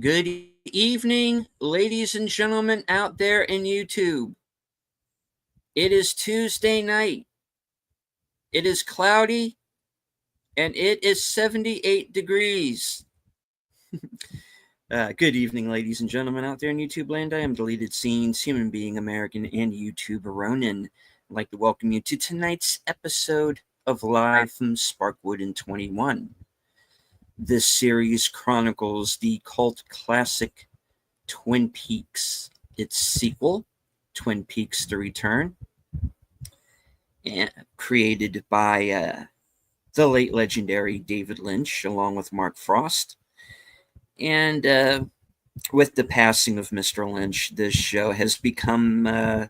Good evening, ladies and gentlemen out there in YouTube. It is Tuesday night. It is cloudy, and it is 78 degrees. Good evening, ladies and gentlemen out there in YouTube land. I am Deleted Scenes, human being, American, and YouTuber Ronin. I'd like to welcome you to tonight's episode of Live from Sparkwood in 21. This series chronicles the cult classic Twin Peaks, its sequel, Twin Peaks: The Return, and created by the late legendary David Lynch, along with Mark Frost. And with the passing of Mr. Lynch, this show has become, kind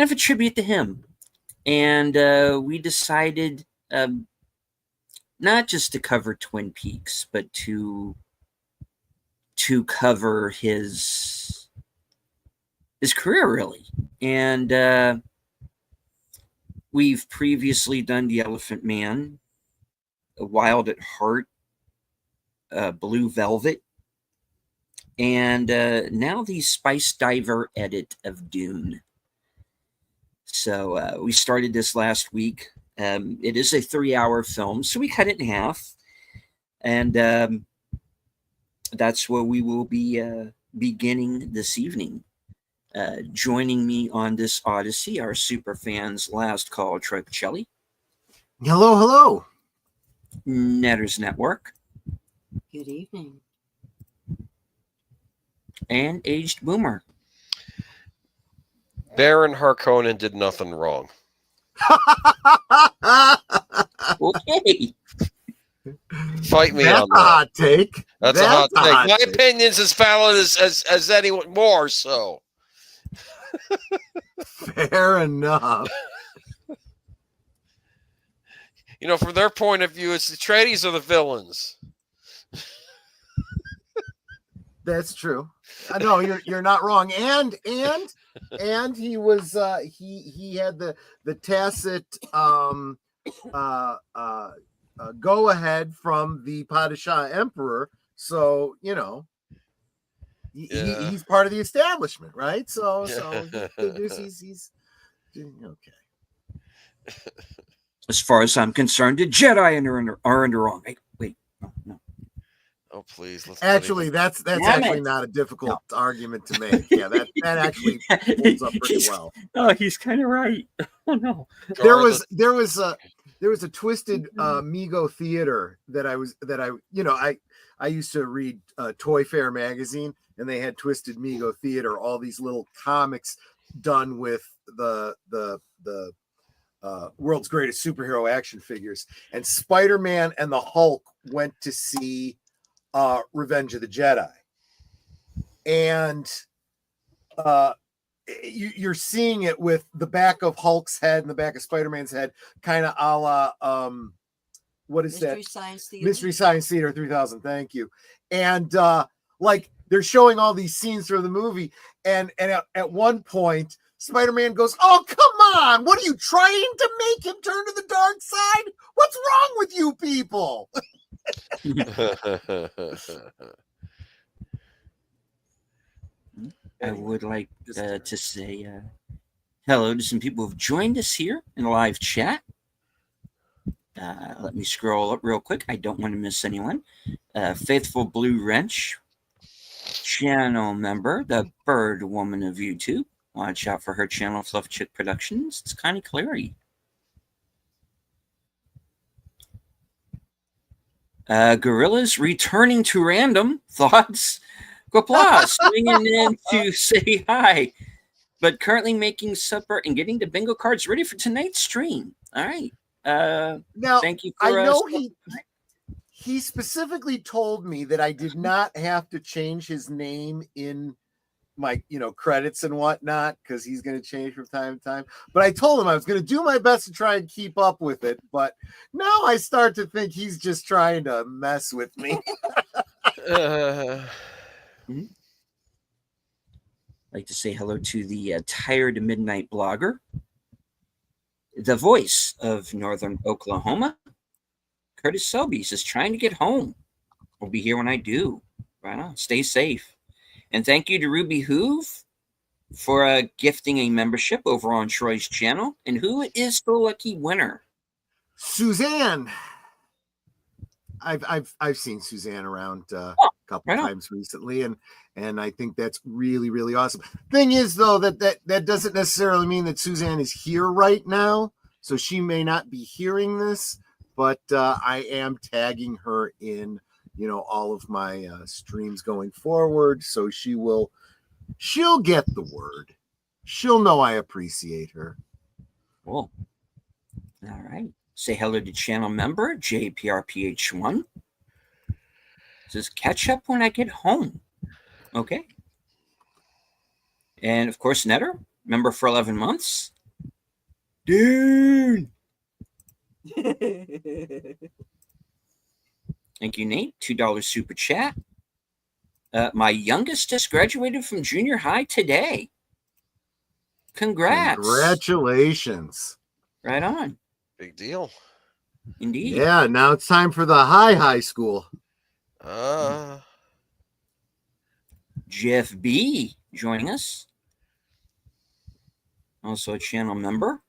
of a tribute to him. And we decided not just to cover Twin Peaks, but to cover his career, really. And we've previously done The Elephant Man, Wild at Heart, Blue Velvet, and now the Spicediver edit of Dune. So we started this last week. It is a 3-hour film, so we cut it in half. And that's where we will be beginning this evening. Joining me on this odyssey are Superfans Last Call Tripicelli. Hello, hello. Netters Network. Good evening. And Aged Boomer. Baron Harkonnen did nothing wrong. Okay. Fight me That's on a that. hot take. That's a hot take. My opinion's as valid as anyone more, so. Fair enough. From their point of view, it's the tradies are the villains. That's true. No, you're not wrong. And he was he had the tacit go ahead from the Padishah Emperor, so he's part of the establishment, right? So he's okay. As far as I'm concerned, the Jedi are in the wrong. Wait, no. Oh, please. Actually, that's actually not a difficult argument to make. Yeah, that actually holds up pretty well. Oh, he's kind of right. Oh no. There was a twisted Mego theater that I used to read Toy Fair magazine, and they had Twisted Mego Theater, all these little comics done with the world's greatest superhero action figures. And Spider-Man and the Hulk went to see Revenge of the Jedi, and you're seeing it with the back of Hulk's head and the back of Spider-Man's head, kind of a la what is Mystery that? Science Theater. Mystery Science Theater 3000. Thank you. And like they're showing all these scenes from the movie, and at one point Spider-Man goes, "Oh, come on, what are you trying to make him turn to the dark side? What's wrong with you people?" I would like to say hello to some people who've joined us here in the live chat. Let me scroll up real quick. I don't want to miss anyone. Faithful Blue Wrench, channel member, the Bird Woman of YouTube. Watch out for her channel, Fluff Chick Productions. It's kind of Clary. Gorillas returning to random thoughts. Applause. Swinging in to say hi, but currently making supper and getting the bingo cards ready for tonight's stream. All right. Now, thank you for I know he specifically told me that I did not have to change his name in my credits and whatnot, because he's going to change from time to time. But I told him I was going to do my best to try and keep up with it. But now I start to think he's just trying to mess with me. I'd like to say hello to the Tired Midnight Blogger, the voice of Northern Oklahoma, Curtis Selby says, trying to get home. I'll be here when I do. Right on. Stay safe. And thank you to Ruby Hoove for gifting a membership over on Troy's channel. And who is the lucky winner? Suzanne. I've seen Suzanne around a couple times recently, and I think that's really, really awesome. Thing is, though, that doesn't necessarily mean that Suzanne is here right now, so she may not be hearing this, but I am tagging her in, all of my streams going forward, so she'll get the word. She'll know I appreciate her. Cool. All right. Say hello to channel member JPRPH1. Says catch up when I get home. Okay. And of course, Netter, member for 11 months. Dune. Thank you, Nate. $2 super chat. My youngest just graduated from junior high today. Congrats. Congratulations. Right on. Big deal. Indeed. Yeah, now it's time for the high school. Jeff B joining us. Also a channel member.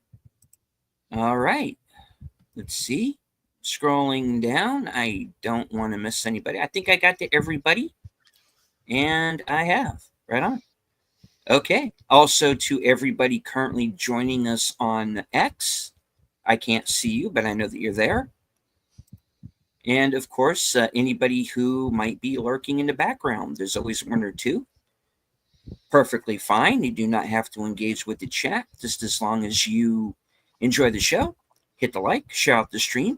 All right. Let's see. Scrolling down. I don't want to miss anybody. I think I got to everybody. And I have. Right on. Okay. Also to everybody currently joining us on X. I can't see you, but I know that you're there. And of course, anybody who might be lurking in the background, there's always one or two. Perfectly fine. You do not have to engage with the chat, just as long as you enjoy the show. Hit the like, share out the stream.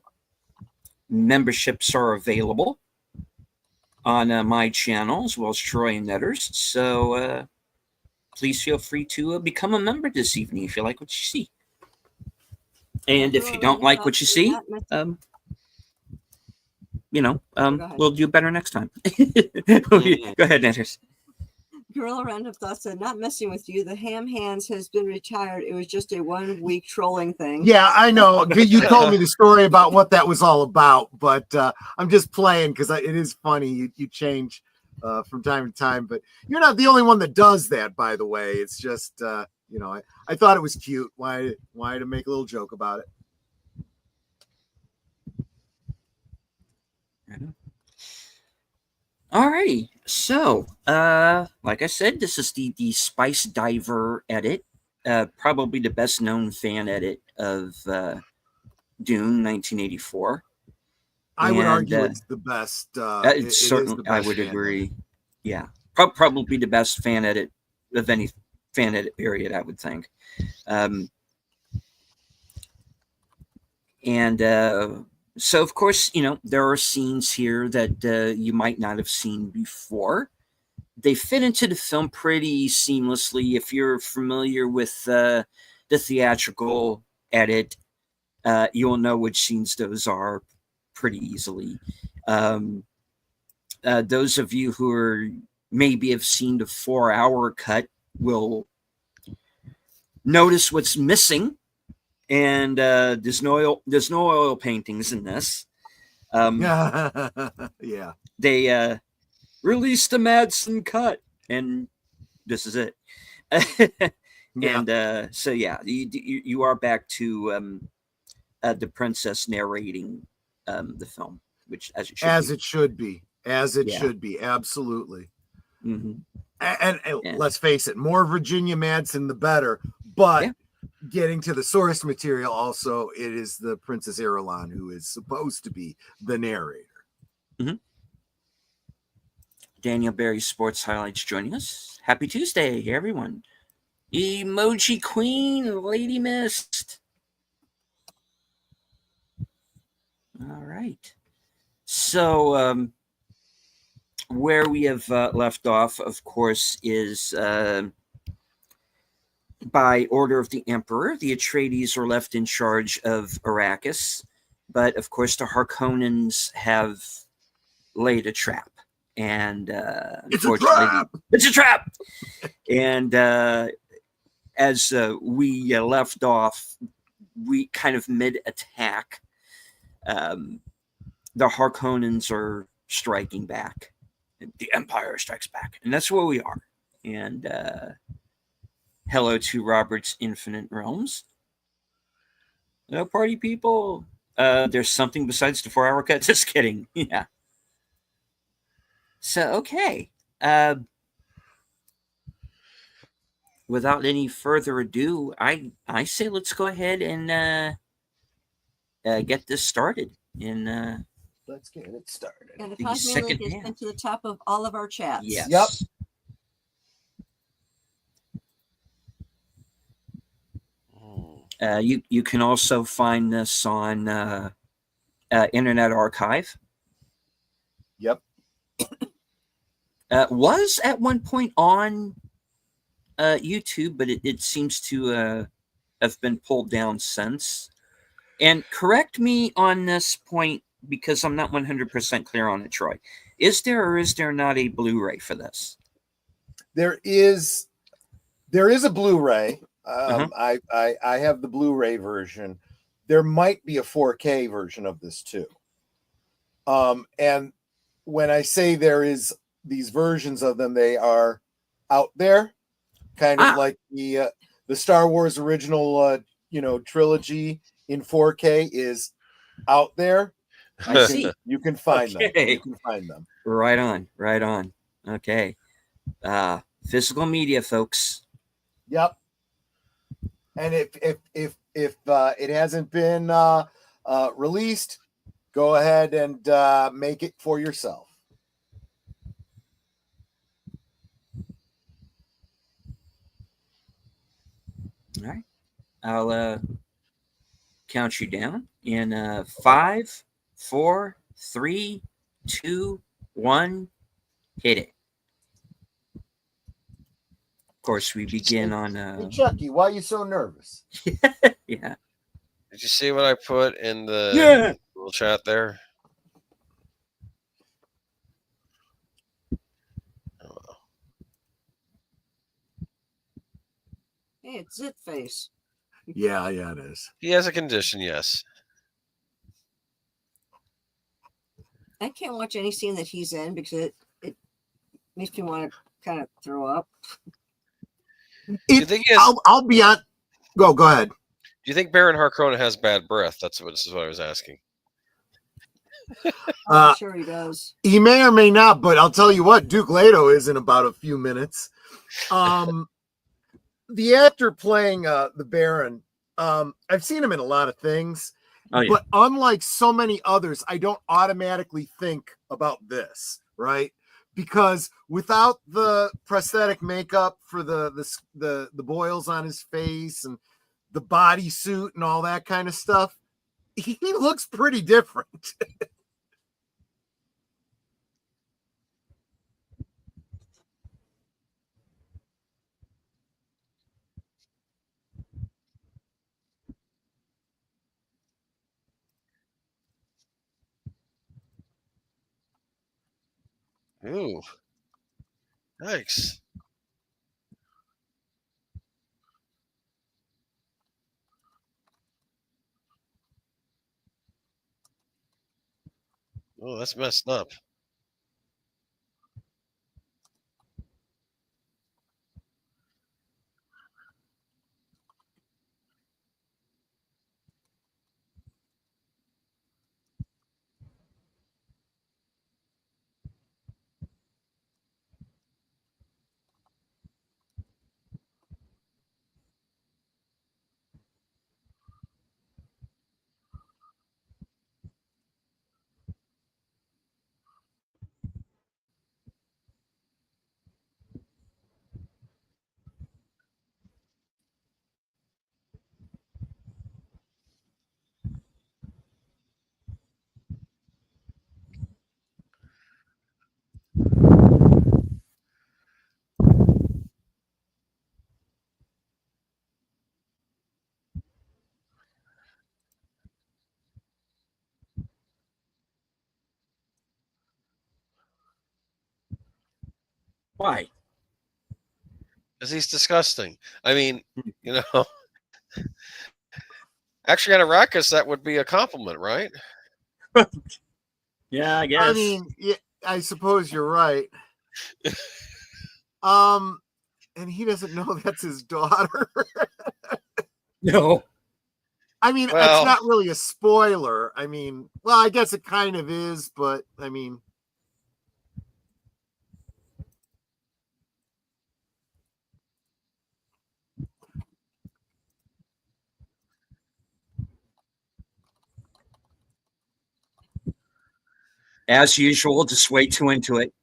Memberships are available on my channel, as well as Troy and Netter's. So please feel free to become a member this evening if you like what you see. And if you don't like what you see, we'll do better next time. Go ahead, Anders. Gorilla Random Thoughts said, not messing with you. The Ham Hands has been retired. It was just a 1 week trolling thing. Yeah, I know. You told me the story about what that was all about, but I'm just playing because it is funny. You change from time to time, but you're not the only one that does that, by the way. It's just, I thought it was cute. Why to make a little joke about it? Alrighty, so like I said, this is the Spicediver edit, probably the best known fan edit of Dune 1984. I would argue it's the best. It's certainly, I would agree. Edit. Yeah, probably the best fan edit of any fan edit period, I would think. So, of course, there are scenes here that you might not have seen before. They fit into the film pretty seamlessly. If you're familiar with the theatrical edit, you'll know which scenes those are pretty easily. Those of you who are maybe have seen the 4-hour cut will notice what's missing. And there's no oil paintings in this. Yeah, they released the Madsen cut, and this is it. And so yeah, you are back to the princess narrating the film, which as it should be. Should be, absolutely. Mm-hmm. And let's face it, more Virginia Madsen the better, but. Yeah. Getting to the source material, also, it is the Princess Irulan who is supposed to be the narrator. Mm-hmm. Daniel Berry Sports Highlights joining us. Happy Tuesday, everyone. Emoji Queen, Lady Mist. All right. So, where we have left off, of course, is... by order of the Emperor, the Atreides are left in charge of Arrakis, but of course the Harkonnens have laid a trap, and unfortunately, it's a trap. And as we left off, we kind of mid-attack, the Harkonnens are striking back. The Empire strikes back, and that's where we are. And hello to Robert's Infinite Realms. No party people. There's something besides the 4-hour cut. Just kidding. Yeah. So okay. Without any further ado, I say let's go ahead and get this started. In Let's get it started. And the The Cosme link second is half. pinned to the top of all of our chats. yes. Yep. You can also find this on Internet Archive. Yep. Was at one point on YouTube, but it seems to have been pulled down since. And correct me on this point because I'm not 100% clear on it, Troy. Is there or is there not a Blu-ray for this? There is a Blu-ray. Uh-huh. I have the Blu-ray version. There might be a 4K version of this too. And when I say there is these versions of them, they are out there, kind of like the Star Wars original, trilogy in 4K is out there. I see. You can find them. Okay. You can find them. Right on. Right on. Okay. Physical media, folks. Yep. And if it hasn't been released, go ahead and make it for yourself. All right. I'll count you down in 5, 4, 3, 2, 1. Hit it. Of course, we begin on. Hey, Chucky, why are you so nervous? Yeah. Did you see what I put in the little chat there? Hey, it's Zit Face. Yeah, it is. He has a condition, yes. I can't watch any scene that he's in because it makes me want to kind of throw up. Do you think he has, I'll be on. Go ahead. do you think Baron Harkonnen has bad breath? This is what I was asking. I'm sure he does. He may or may not, but I'll tell you what, Duke Leto is in about a few minutes. The actor playing the Baron, I've seen him in a lot of things, but unlike so many others, I don't automatically think about this, right? Because without the prosthetic makeup for the boils on his face and the bodysuit and all that kind of stuff, he looks pretty different. Ooh. Nice. Oh, that's messed up. Why? Because he's disgusting. I mean, actually, on Arrakis, that would be a compliment, right? Yeah, I guess. I mean, yeah, I suppose you're right. And he doesn't know that's his daughter. No. I mean, it's Well, not really a spoiler. I mean, well, I guess it kind of is, but I mean, As usual, just way too into it.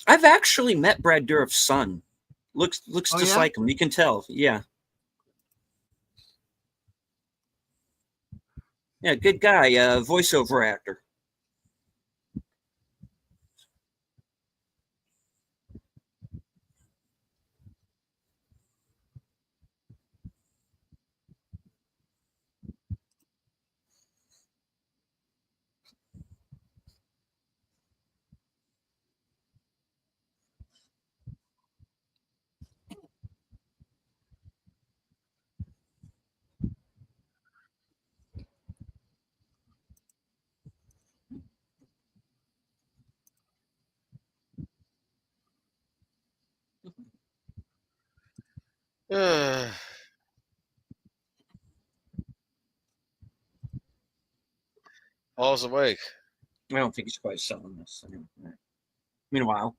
I've actually met Brad Dourif's son. Looks Oh, just yeah? like him. You can tell. Yeah. Yeah, good guy. Voiceover actor. Paul's awake. I don't think he's quite selling this. Meanwhile,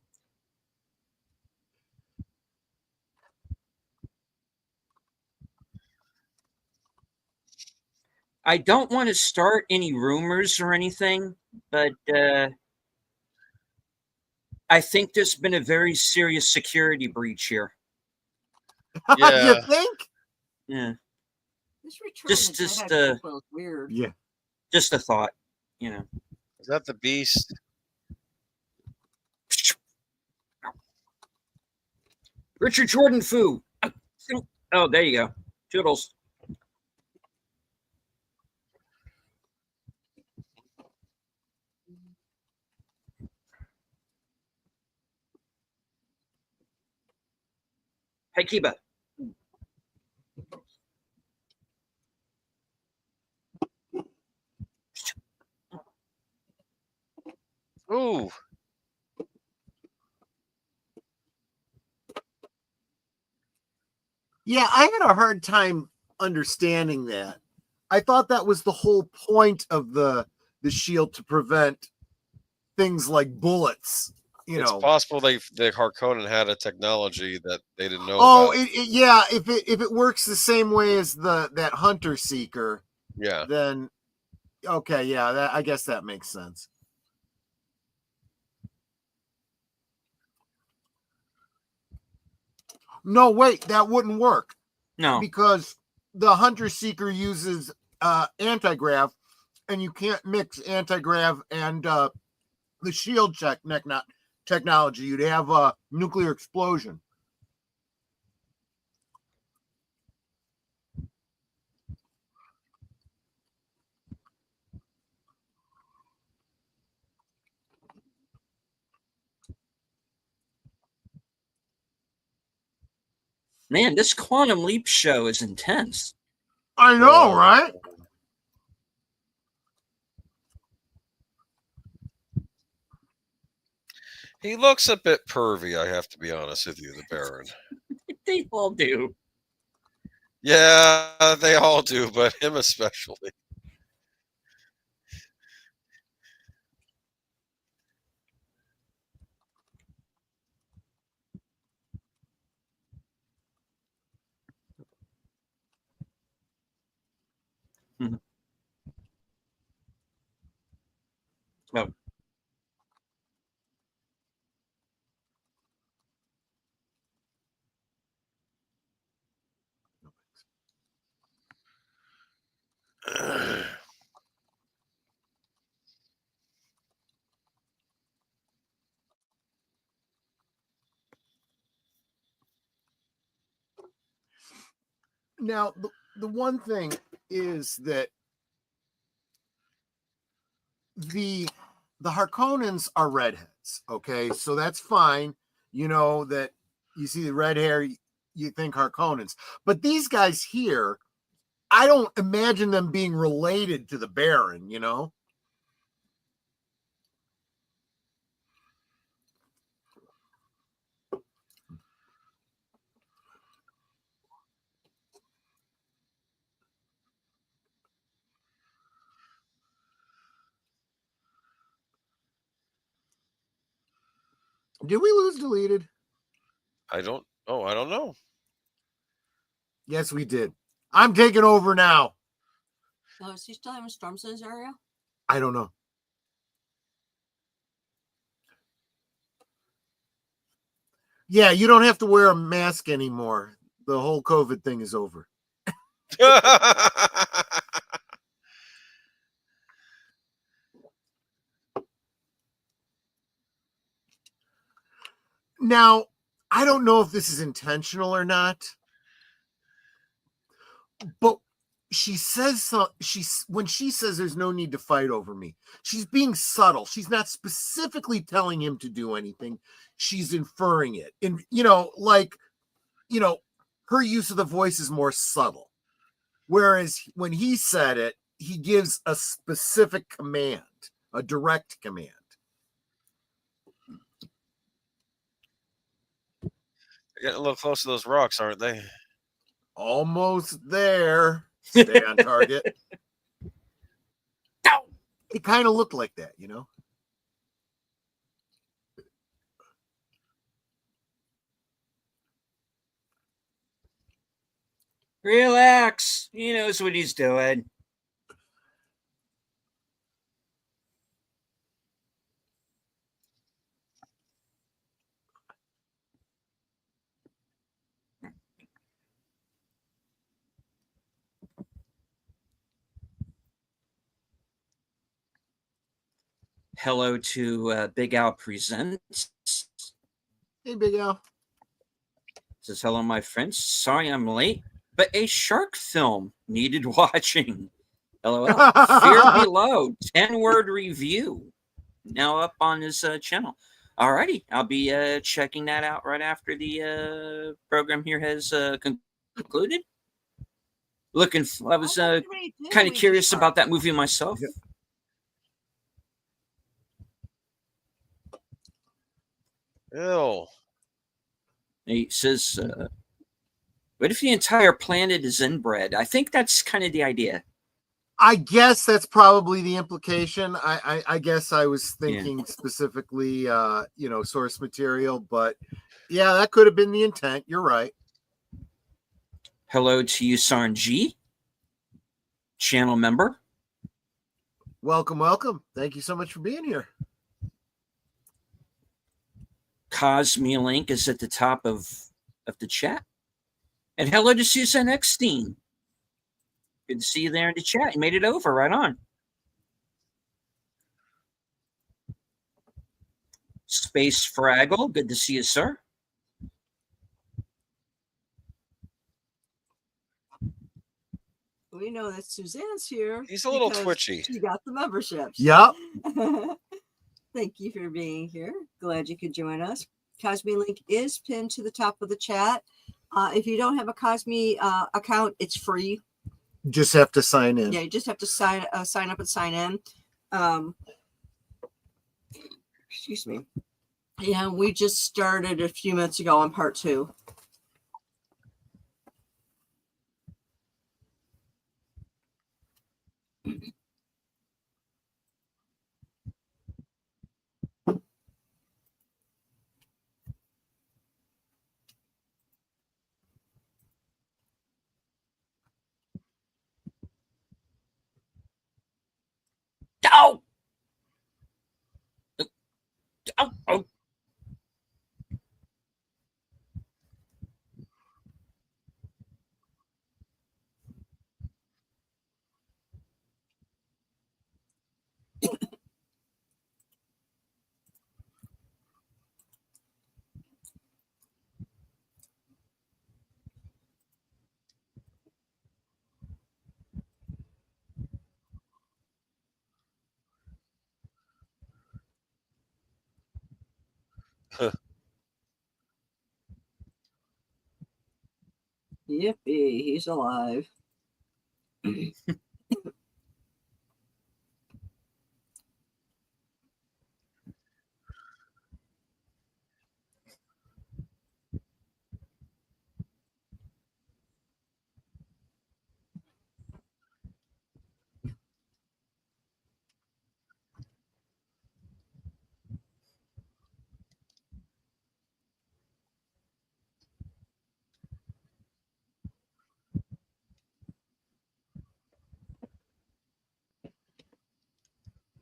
I don't want to start any rumors or anything, but I think there's been a very serious security breach here. You Yeah. think? Yeah, This Return Just- of the just, Jedi prequel is weird. Yeah. just a thought. You know. Is that the beast? Richard Jordan Fu. Oh, there you go. Toodles. Hey, Kiba. Ooh. Yeah, I had a hard time understanding that. I thought that was the whole point of the shield, to prevent things like bullets. It's possible the Harkonnen had a technology that they didn't know Oh, about. yeah. If it works the same way as that Hunter Seeker, Yeah. then okay, yeah, I guess that makes sense. No, wait, that wouldn't work. No. Because the Hunter Seeker uses anti-grav, and you can't mix anti-grav and the shield technology. You'd have a nuclear explosion. Man, this Quantum Leap show is intense. I know, right? He looks a bit pervy, I have to be honest with you, the Baron. They all do. Yeah, they all do, but him especially. Mhm. Oh. Now, the one thing is that the Harkonnens are redheads. Okay, so that's fine. You know that You see the red hair, you think Harkonnens. But these guys here, I don't imagine them being related to the Baron, you know? Did we lose deleted? I don't know. Yes, we did. I'm taking over now. Oh, is he still having storms in his area? I don't know. Yeah, you don't have to wear a mask anymore. The whole COVID thing is over. Now, I don't know if this is intentional or not, but she says when she says there's no need to fight over me, she's being subtle. She's not specifically telling him to do anything. She's inferring it. And her use of the voice is more subtle. Whereas when he said it, he gives a specific command, a direct command. They're getting a little close to those rocks, aren't they? Almost there. Stay on target. It kind of looked like that, you know? Relax. He knows what he's doing. Hello to Big Al Presents. Hey, Big Al. Says, hello, my friends. Sorry I'm late, but a shark film needed watching. LOL. Fear Below, 10-word review. Now up on his channel. Alrighty, I'll be checking that out right after the program here has concluded. I was kind of curious about that movie myself. Yeah. Ew. He says, what if the entire planet is inbred? I think that's kind of the idea. I guess that's probably the implication. I guess I was thinking specifically, source material, but yeah, that could have been the intent. You're right. Hello to you, Sarn G, channel member. Welcome, welcome. Thank you so much for being here. Cosme link is at the top of the chat. And hello to Susan Eckstein. Good to see you there in the chat. You made it over. Right on. Space Fraggle. Good to see you, sir. We know that Suzanne's here. He's a little twitchy. She got the memberships. Yep. Thank you for being here. Glad you could join us. Cosme link is pinned to the top of the chat. If you don't have a Cosme account, it's free. Just have to sign in. Yeah, you just have to sign up and sign in. Excuse me. Yeah, we just started a few minutes ago on part 2. Oh! Oh! Yippee, he's alive.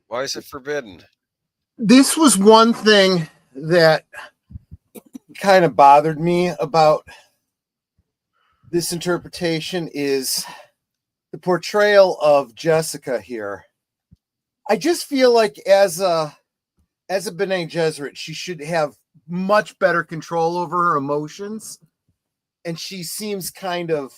Why is it forbidden? This was one thing that kind of bothered me about this interpretation is the portrayal of Jessica here. I just feel like as a Bene Gesserit, she should have much better control over her emotions, and she seems kind of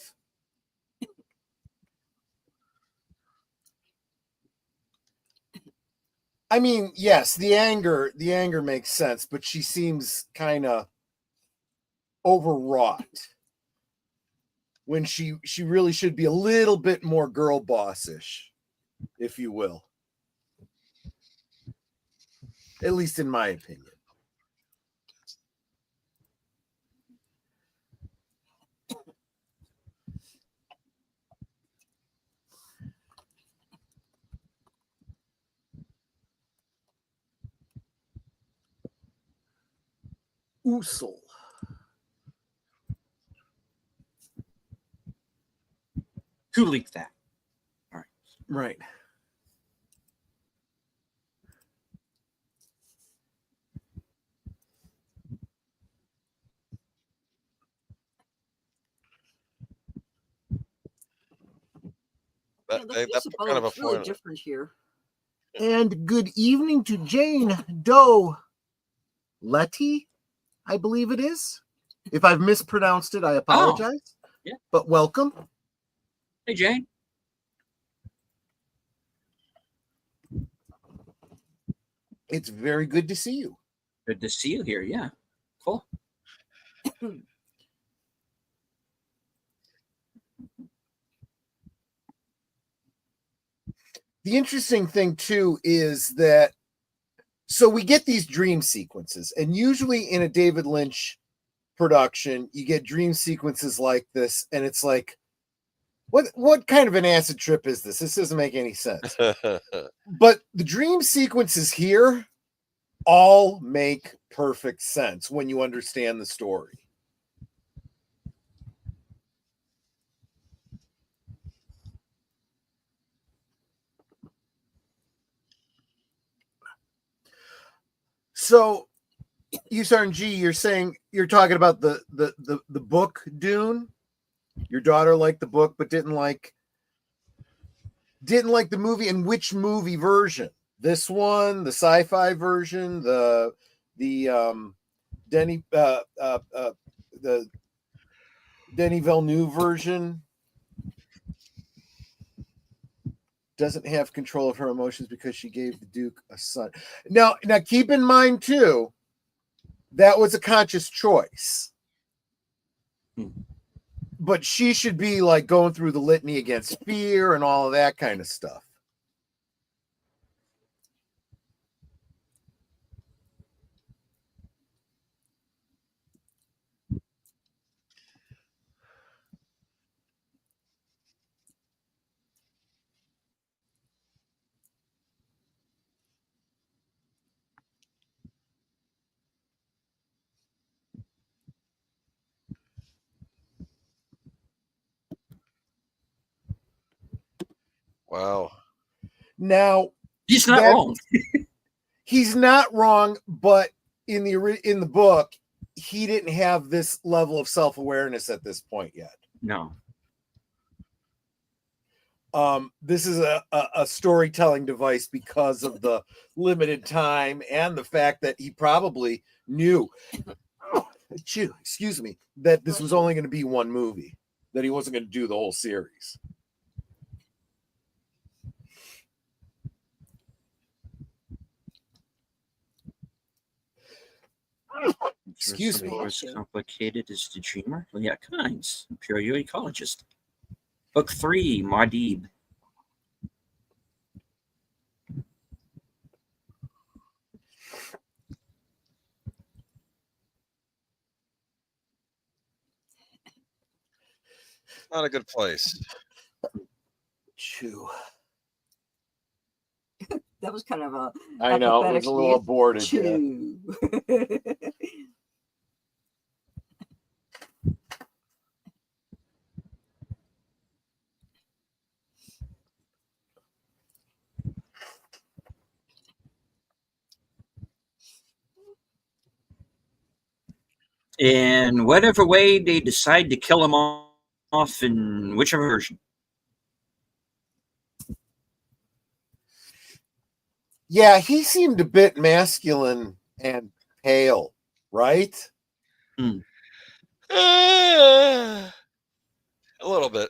I mean, yes, the anger makes sense, but she seems kind of overwrought when she really should be a little bit more girl bossish, if you will. At least in my opinion. Usul. Who leaked that? All right. Right. Yeah, the face That's of kind of a Bo's really point. different here. And good evening to Jane Doe Letty, I believe it is. If I've mispronounced it, I apologize. Yeah. But welcome. Hey, Jane. It's very good to see you. Good to see you here. Yeah. Cool. The interesting thing too is that so we get these dream sequences, and usually in a David Lynch production, you get dream sequences like this, and it's like, what kind of an acid trip is this? This doesn't make any sense. But the dream sequences here all make perfect sense when you understand the story. So, USRNG, you're saying you're talking about the book Dune. Your daughter liked the book, but didn't like the movie. And which movie version? This one, the sci-fi version, the Denny the Denny Villeneuve version. Doesn't have control of her emotions because she gave the Duke a son. Now keep in mind too, that was a conscious choice. But she should be like going through the litany against fear and all of that kind of stuff. Wow. Now he's not wrong. He's not wrong, but in the book, he didn't have this level of self-awareness at this point yet. No. This is a storytelling device because of the limited time and the fact that he probably knew, excuse me, that this was only going to be one movie, that he wasn't going to do the whole series. Excuse me. Something as complicated as the dreamer? Well, yeah, kinds. Imperial ecologist. Book 3, Muad'Dib. Not a good place. Chew. That was kind of a. I know, it was a little aborted. Yeah. Chew. In whatever way they decide to kill him off in whichever version. Yeah, he seemed a bit masculine and pale, right? A little bit.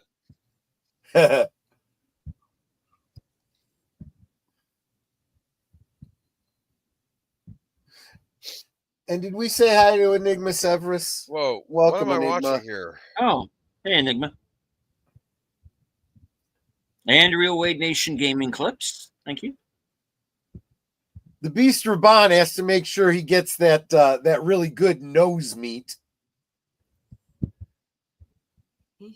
And did we say hi to Enigma Severus? Whoa. Welcome, what am I Enigma. watching here? Oh, hey, Enigma. And Real Wade Nation Gaming Clips. Thank you. The Beast Raban has to make sure he gets that really good nose meat. Ew.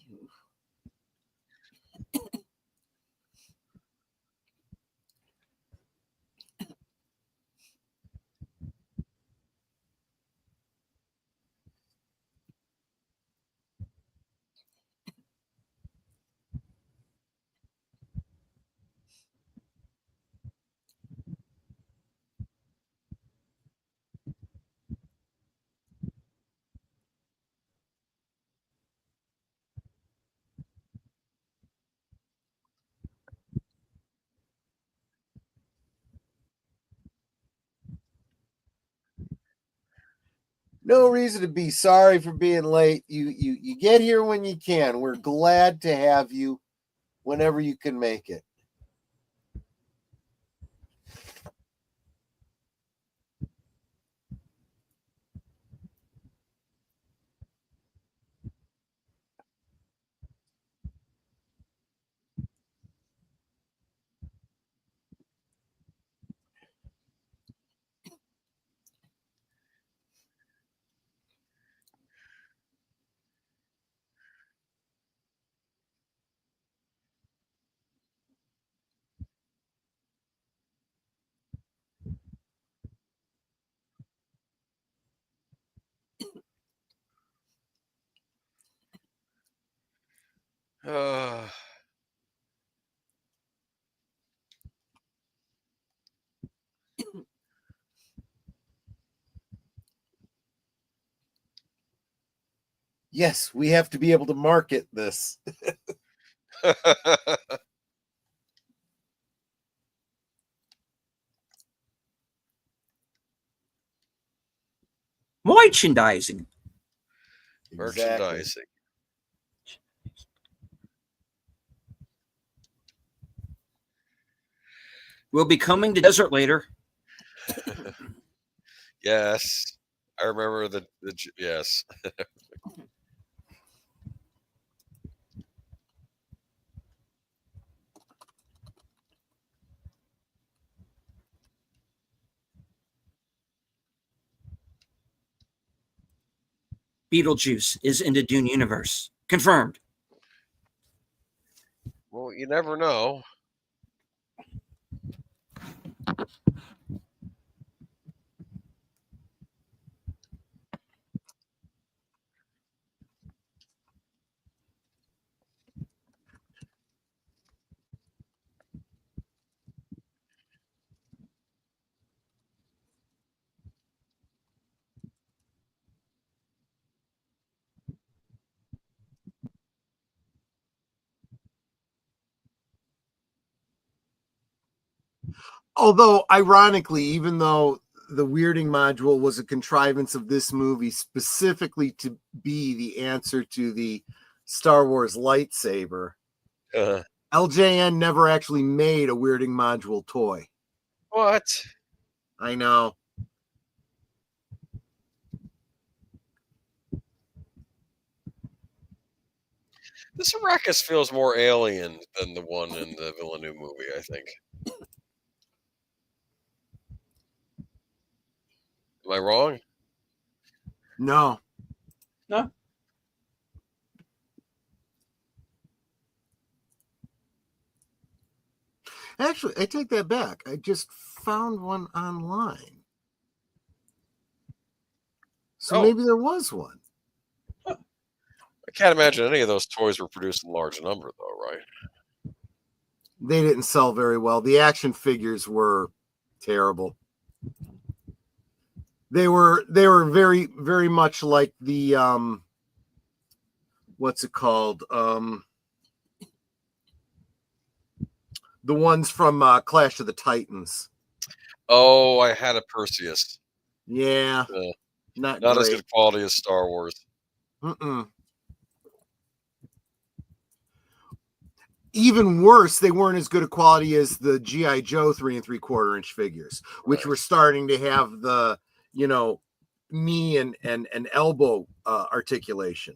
No reason to be sorry for being late. You get here when you can. We're glad to have you whenever you can make it. Yes, we have to be able to market this. Merchandising. Merchandising. We'll be coming to Desert later. Yes. I remember the yes. Beetlejuice is in the Dune universe. Confirmed. Well, you never know. Although, ironically, even though the weirding module was a contrivance of this movie specifically to be the answer to the Star Wars lightsaber, LJN never actually made a weirding module toy. What? I know. This Arrakis feels more alien than the one in the Villeneuve movie, I think. Am I wrong? No. No. Actually, I take that back. I just found one online. So maybe there was one. I can't imagine any of those toys were produced in large number, though, right? They didn't sell very well. The action figures were terrible. They were very, very much like the what's it called? The ones from Clash of the Titans. Oh, I had a Perseus. Yeah, not as great. good quality as Star Wars. Even worse, they weren't as good a quality as the G.I. Joe 3 3/4-inch figures, which were starting to have the, knee and elbow articulation.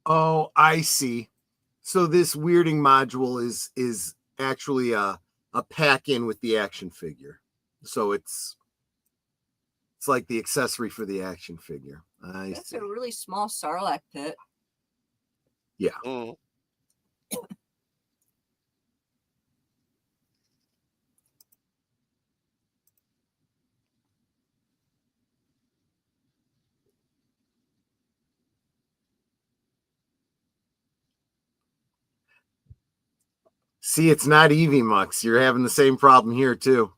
Oh, I see. So this weirding module is actually a pack in with the action figure. So it's like the accessory for the action figure. That's a really small Sarlacc pit. Yeah. Mm. See, it's not Eevee Mux. You're having the same problem here too.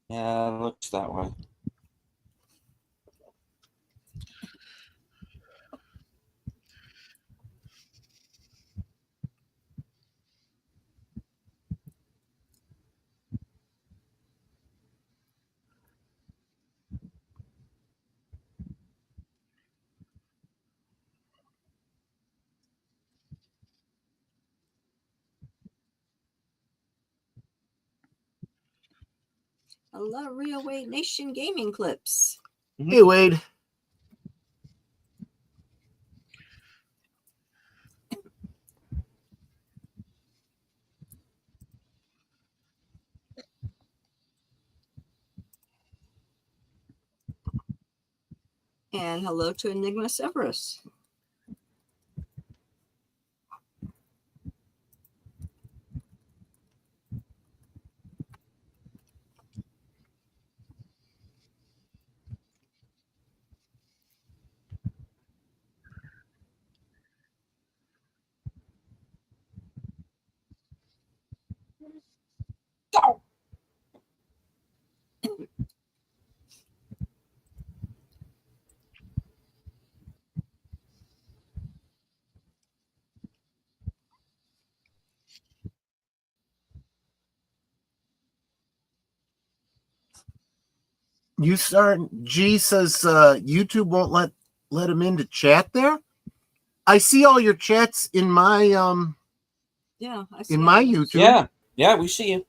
Yeah, it looks that way. Hello, Real Wade Nation Gaming Clips. Hey, Wade. And hello to Enigma Severus. You start. G says YouTube won't let him into chat there. I see all your chats in my I see in my it. YouTube. Yeah, we see you.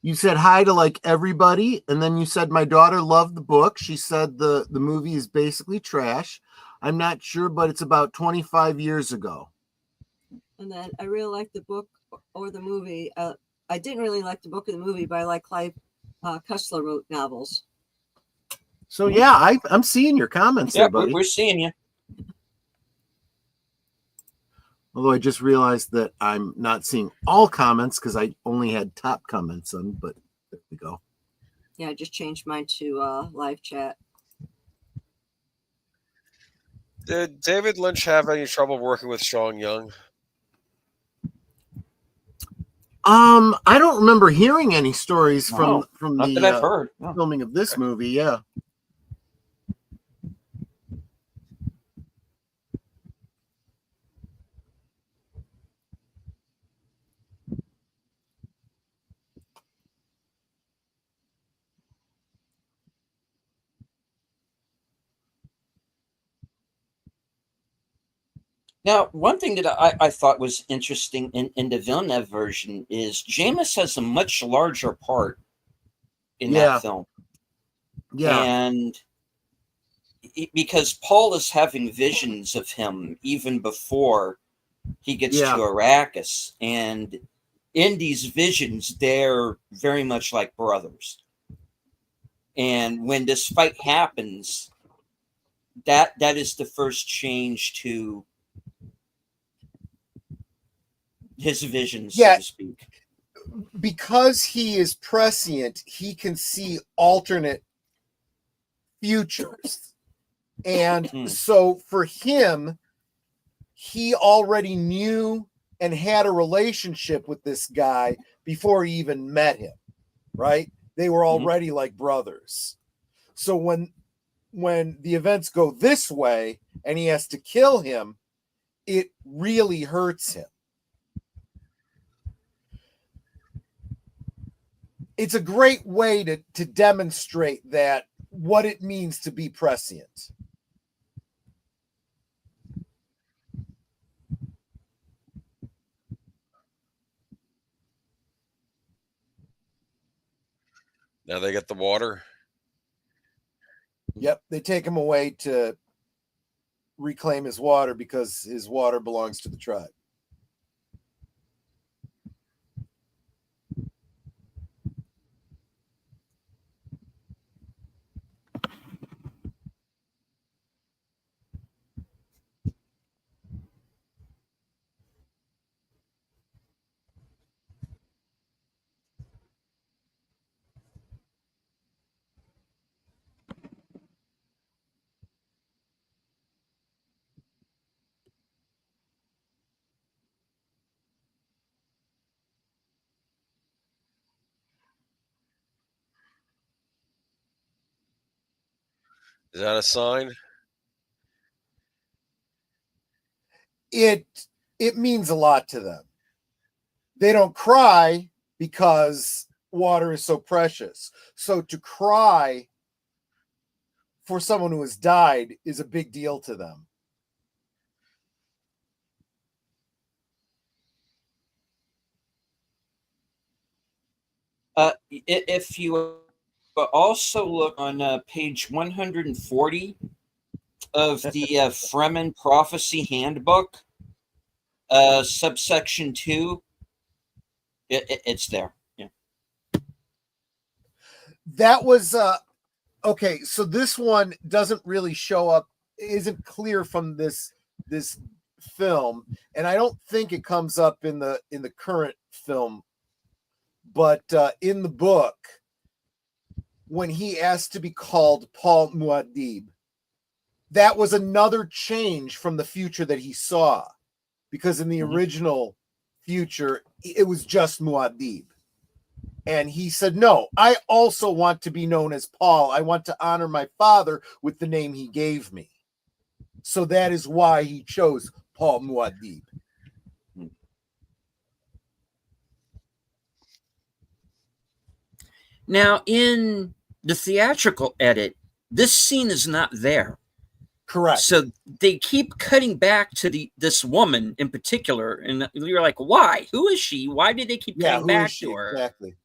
You said hi to like everybody, and then you said my daughter loved the book. She said the movie is basically trash. I'm not sure, but it's about 25 years ago. And then I really like the book or the movie. I didn't really like the book or the movie, but I like Clive Cussler wrote novels. So yeah, I'm seeing your comments there, buddy. We're seeing you. Although I just realized that I'm not seeing all comments because I only had top comments on, but there we go. Yeah, I just changed mine to live chat. Did David Lynch have any trouble working with Sean Young? I don't remember hearing any stories from Not that I've the heard. No. filming of this movie. Yeah. Now, one thing that I thought was interesting in the Villeneuve version is Jameis has a much larger part in that film. Yeah. And because Paul is having visions of him even before he gets to Arrakis. And in these visions, they're very much like brothers. And when this fight happens, that is the first change to his vision, so to speak. Because he is prescient, he can see alternate futures. And so for him, he already knew and had a relationship with this guy before he even met him, right? They were already like brothers. So when the events go this way and he has to kill him, it really hurts him. It's a great way to demonstrate that what it means to be prescient. Now they get the water. Yep, they take him away to reclaim his water because his water belongs to the tribe. Is that a sign? It means a lot to them. They don't cry because water is so precious. So to cry for someone who has died is a big deal to them. If you also look on page 140 of the Fremen Prophecy Handbook, subsection 2, it's there. Yeah. That was okay. So this one doesn't really show up, isn't clear from this film, and I don't think it comes up in the current film. But in the book, when he asked to be called Paul Muad'Dib, that was another change from the future that he saw, because in the original future, it was just Muad'Dib. And he said, no, I also want to be known as Paul. I want to honor my father with the name he gave me. So that is why he chose Paul Muad'Dib. Now, in the theatrical edit, this scene is not there. Correct. So they keep cutting back to this woman in particular, and you're like, why? Who is she? Why did they keep cutting back to her? Exactly.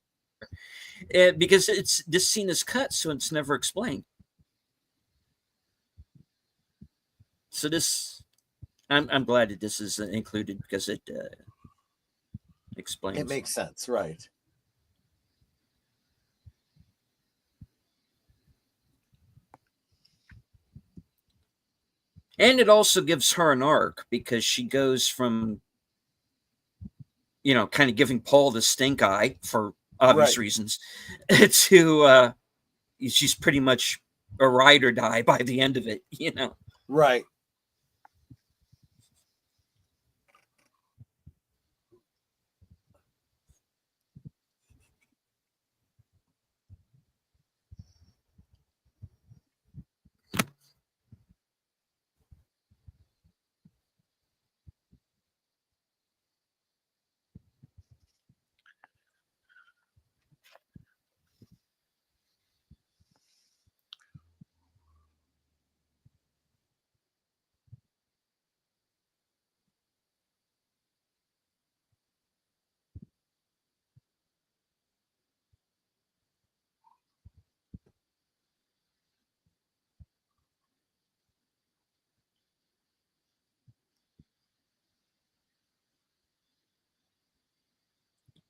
Because this scene is cut, so it's never explained. So I'm glad that this is included because it explains. It makes sense, right? And it also gives her an arc because she goes from, kind of giving Paul the stink eye for obvious reasons to she's pretty much a ride or die by the end of it, Right.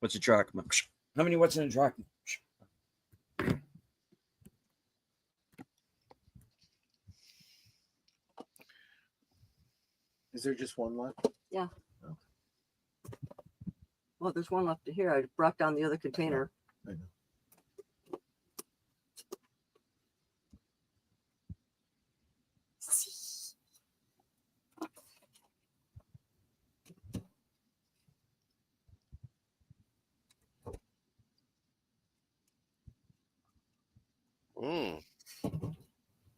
What's a drachma? How many what's in a drachma? Is there just one left? Yeah. Oh. Well, there's one left to here. I brought down the other container. I know.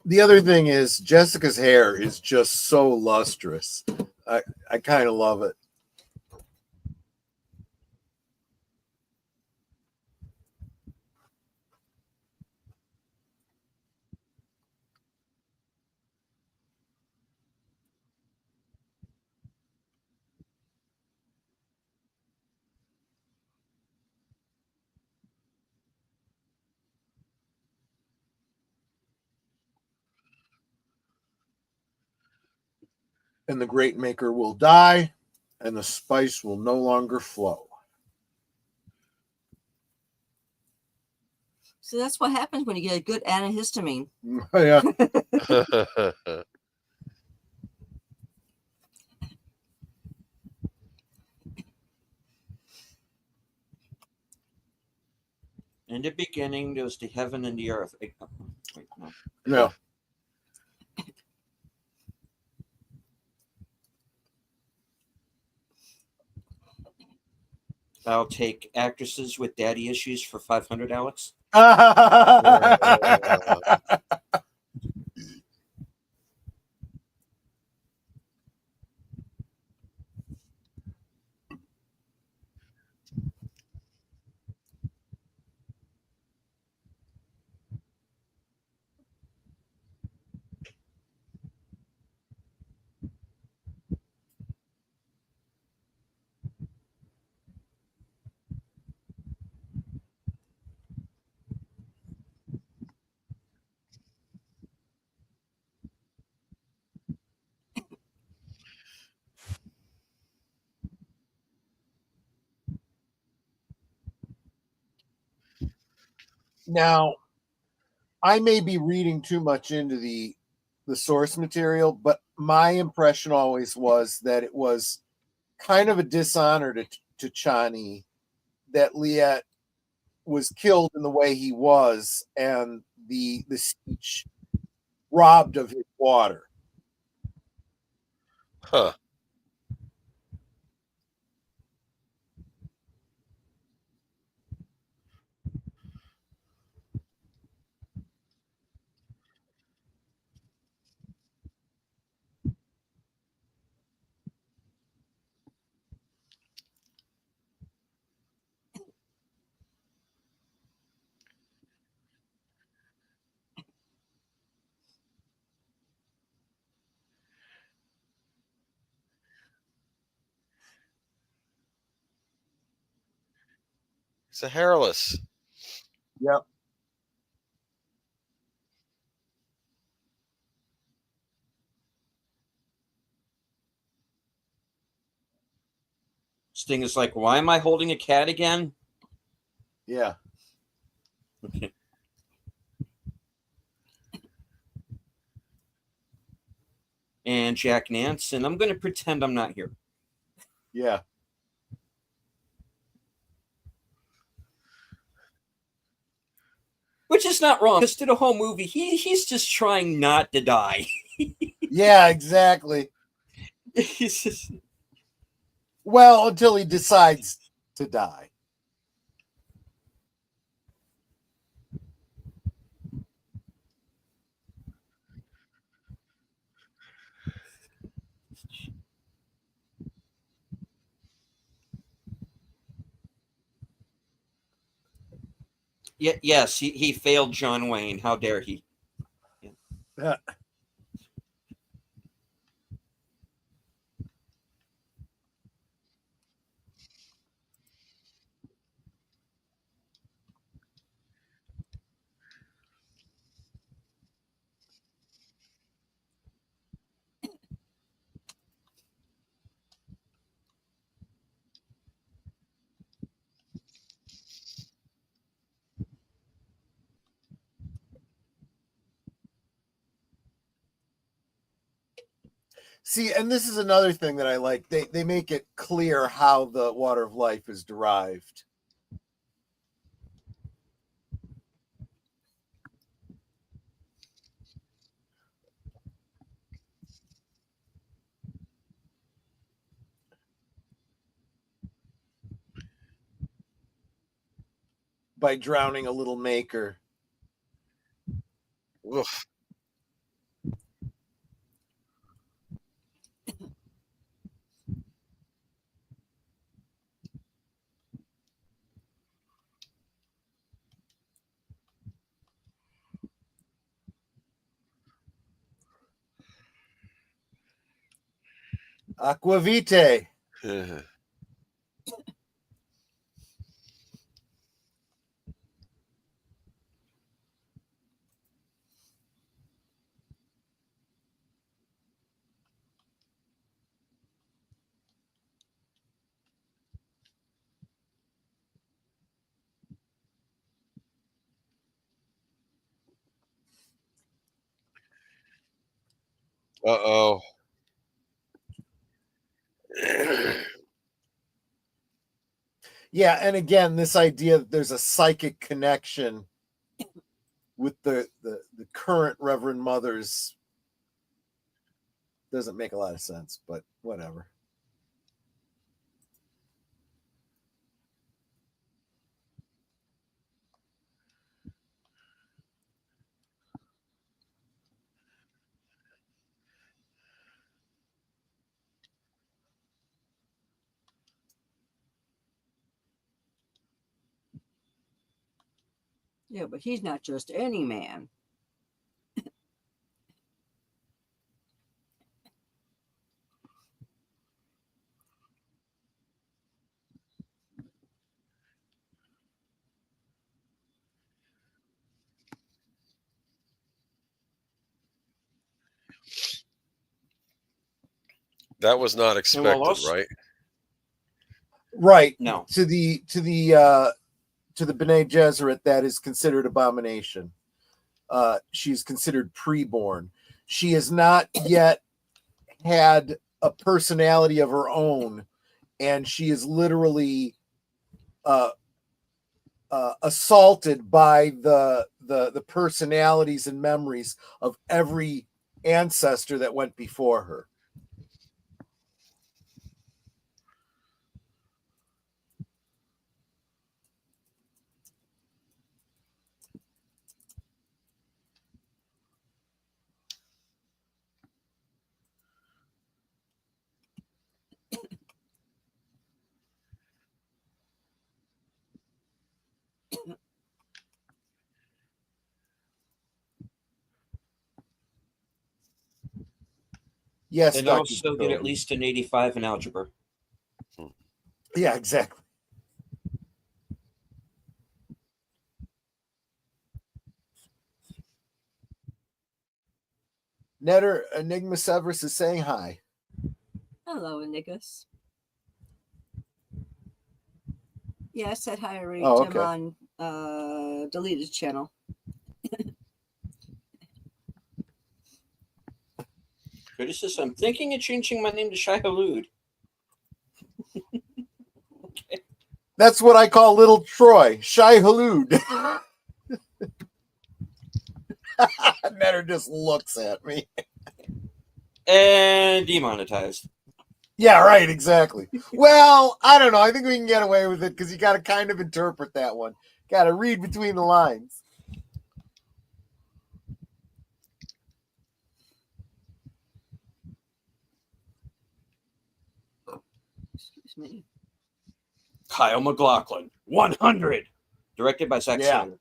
The other thing is Jessica's hair is just so lustrous. I kind of love it. And the great maker will die, and the spice will no longer flow. So that's what happens when you get a good antihistamine. Yeah. In the beginning, there was the heaven and the earth. Wait, no. No. I'll take actresses with daddy issues for 500, Alex. Now, I may be reading too much into the source material, but my impression always was that it was kind of a dishonor to Chani that Liet was killed in the way he was, and the siege robbed of his water. Huh. It's a hairless. Yep. Sting is like, why am I holding a cat again? Yeah. Okay. and Jack Nance, and I'm going to pretend I'm not here. Yeah. Which is not wrong, because to the whole movie, he's just trying not to die. Yeah, exactly. He's just... Well, until he decides to die. Yes, he failed John Wayne. How dare he? Yeah. See, and this is another thing that I like. They make it clear how the water of life is derived. By drowning a little maker. Oof. Aquavite. Uh-oh. Yeah, and again, this idea that there's a psychic connection with the current Reverend Mothers doesn't make a lot of sense, but whatever. Yeah, but he's not just any man. That was not expected, also- right? Right. No. To the B'nai Gesserit, that is considered abomination. She's considered preborn. She has not yet had a personality of her own, and she is literally assaulted by the personalities and memories of every ancestor that went before her. Yes, And Dr. also get at Jacoby. least an 85 in algebra. Yeah, exactly. Netter Enigma Severus is saying hi. Hello, Inigus. Yeah, I said hi already Oh, to okay. him on deleted channel. Curtis says, I'm thinking of changing my name to Shai Hulud. That's what I call little Troy, Shai Hulud. Netter just looks at me. And demonetized. Yeah, right, exactly. Well, I don't know. I think we can get away with it because you got to kind of interpret that one. Got to read between the lines. Excuse me. Kyle MacLachlan, 100. Directed by Zack Yeah. Snyder.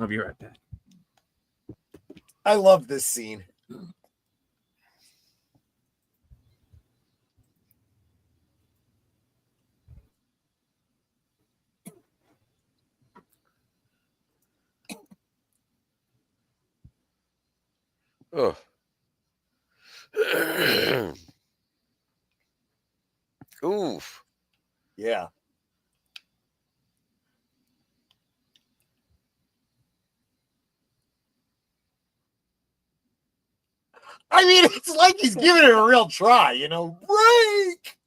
I'll be right back. I love this scene. Oh. Oof. Yeah. I mean, it's like he's giving it a real try, you know. Break!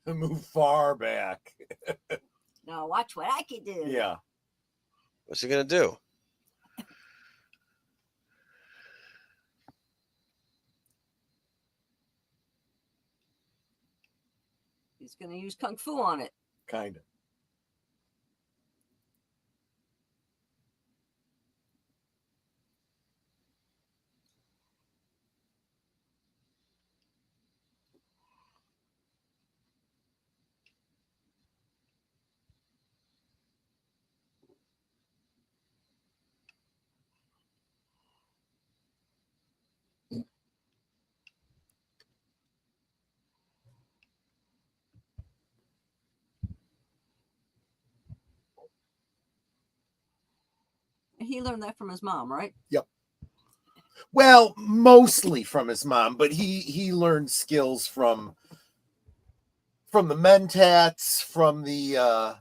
Move far back. Now watch what I can do. Yeah. What's he gonna do? He's going to use Kung Fu on it. Kind of. He learned that from his mom, right? Yep. Well, mostly from his mom, but he learned skills from the Mentats, from the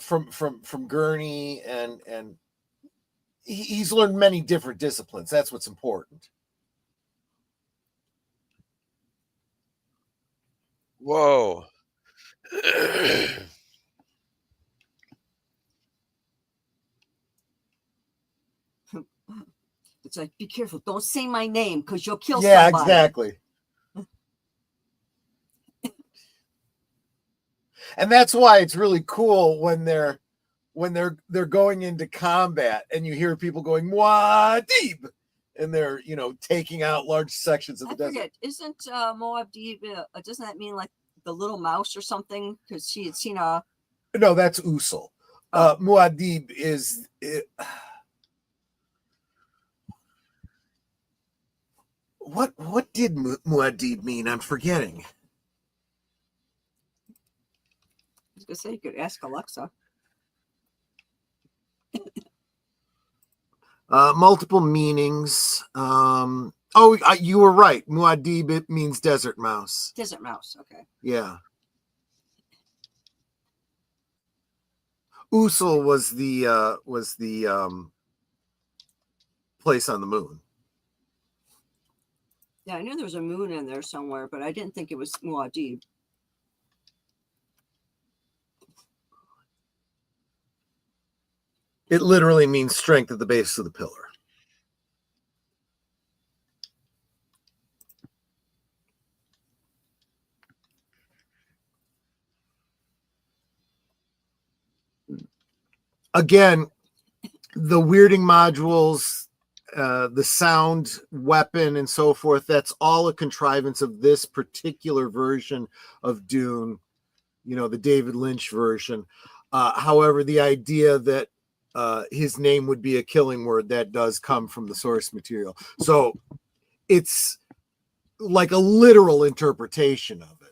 from Gurney, and he's learned many different disciplines. That's what's important. Whoa. It's like, be careful. Don't say my name because you'll kill Yeah, somebody. exactly. And that's why it's really cool when they're going into combat and you hear people going Muad'Dib, and they're taking out large sections of the desert. Forget, isn't Muad'Dib, doesn't that mean like the little mouse or something? Because she had seen a... No, that's Usul. Muad'Dib is... What did Muad'Dib mean? I'm forgetting. I was going to say, you could ask Alexa. Multiple meanings. You were right. Muad'Dib, it means desert mouse. Desert mouse, okay. Yeah. Usul was the place on the moon. Yeah, I knew there was a moon in there somewhere, but I didn't think it was Muad'Dib. It literally means strength at the base of the pillar. Again, the weirding modules, the sound weapon and so forth, that's all a contrivance of this particular version of Dune, the David Lynch version. However, the idea that his name would be a killing word that does come from the source material. So it's like a literal interpretation of it.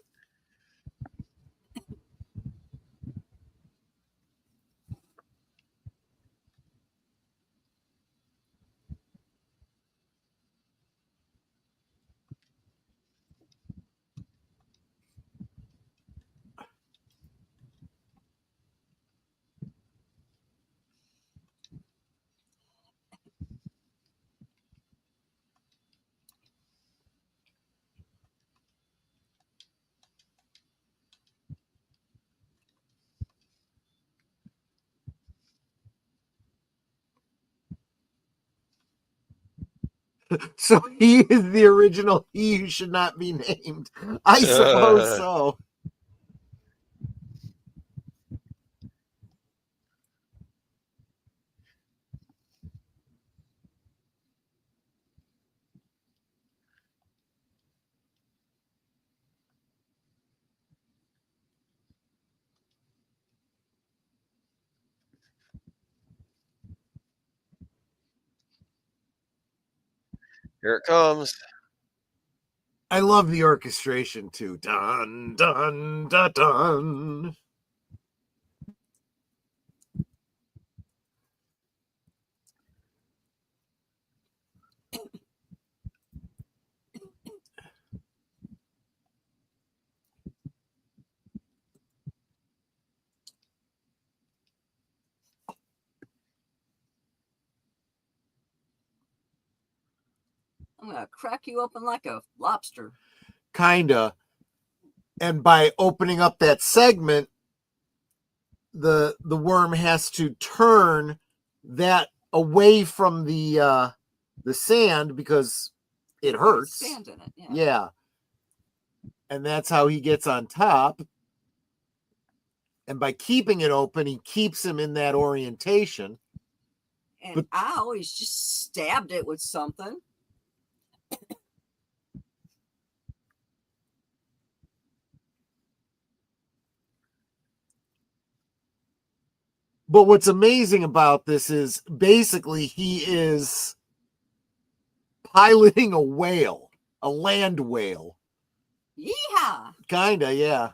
So he is the original he who should not be named. I suppose so. Here it comes. I love the orchestration too. Dun dun dun dun. I'm gonna crack you open like a lobster. Kinda. And by opening up that segment, the worm has to turn that away from the sand because it hurts. Sand in it. Yeah. Yeah. And that's how he gets on top. And by keeping it open, he keeps him in that orientation. And I always just stabbed it with something. But what's amazing about this is basically he is piloting a whale, a land whale. Yeehaw! Kinda, yeah.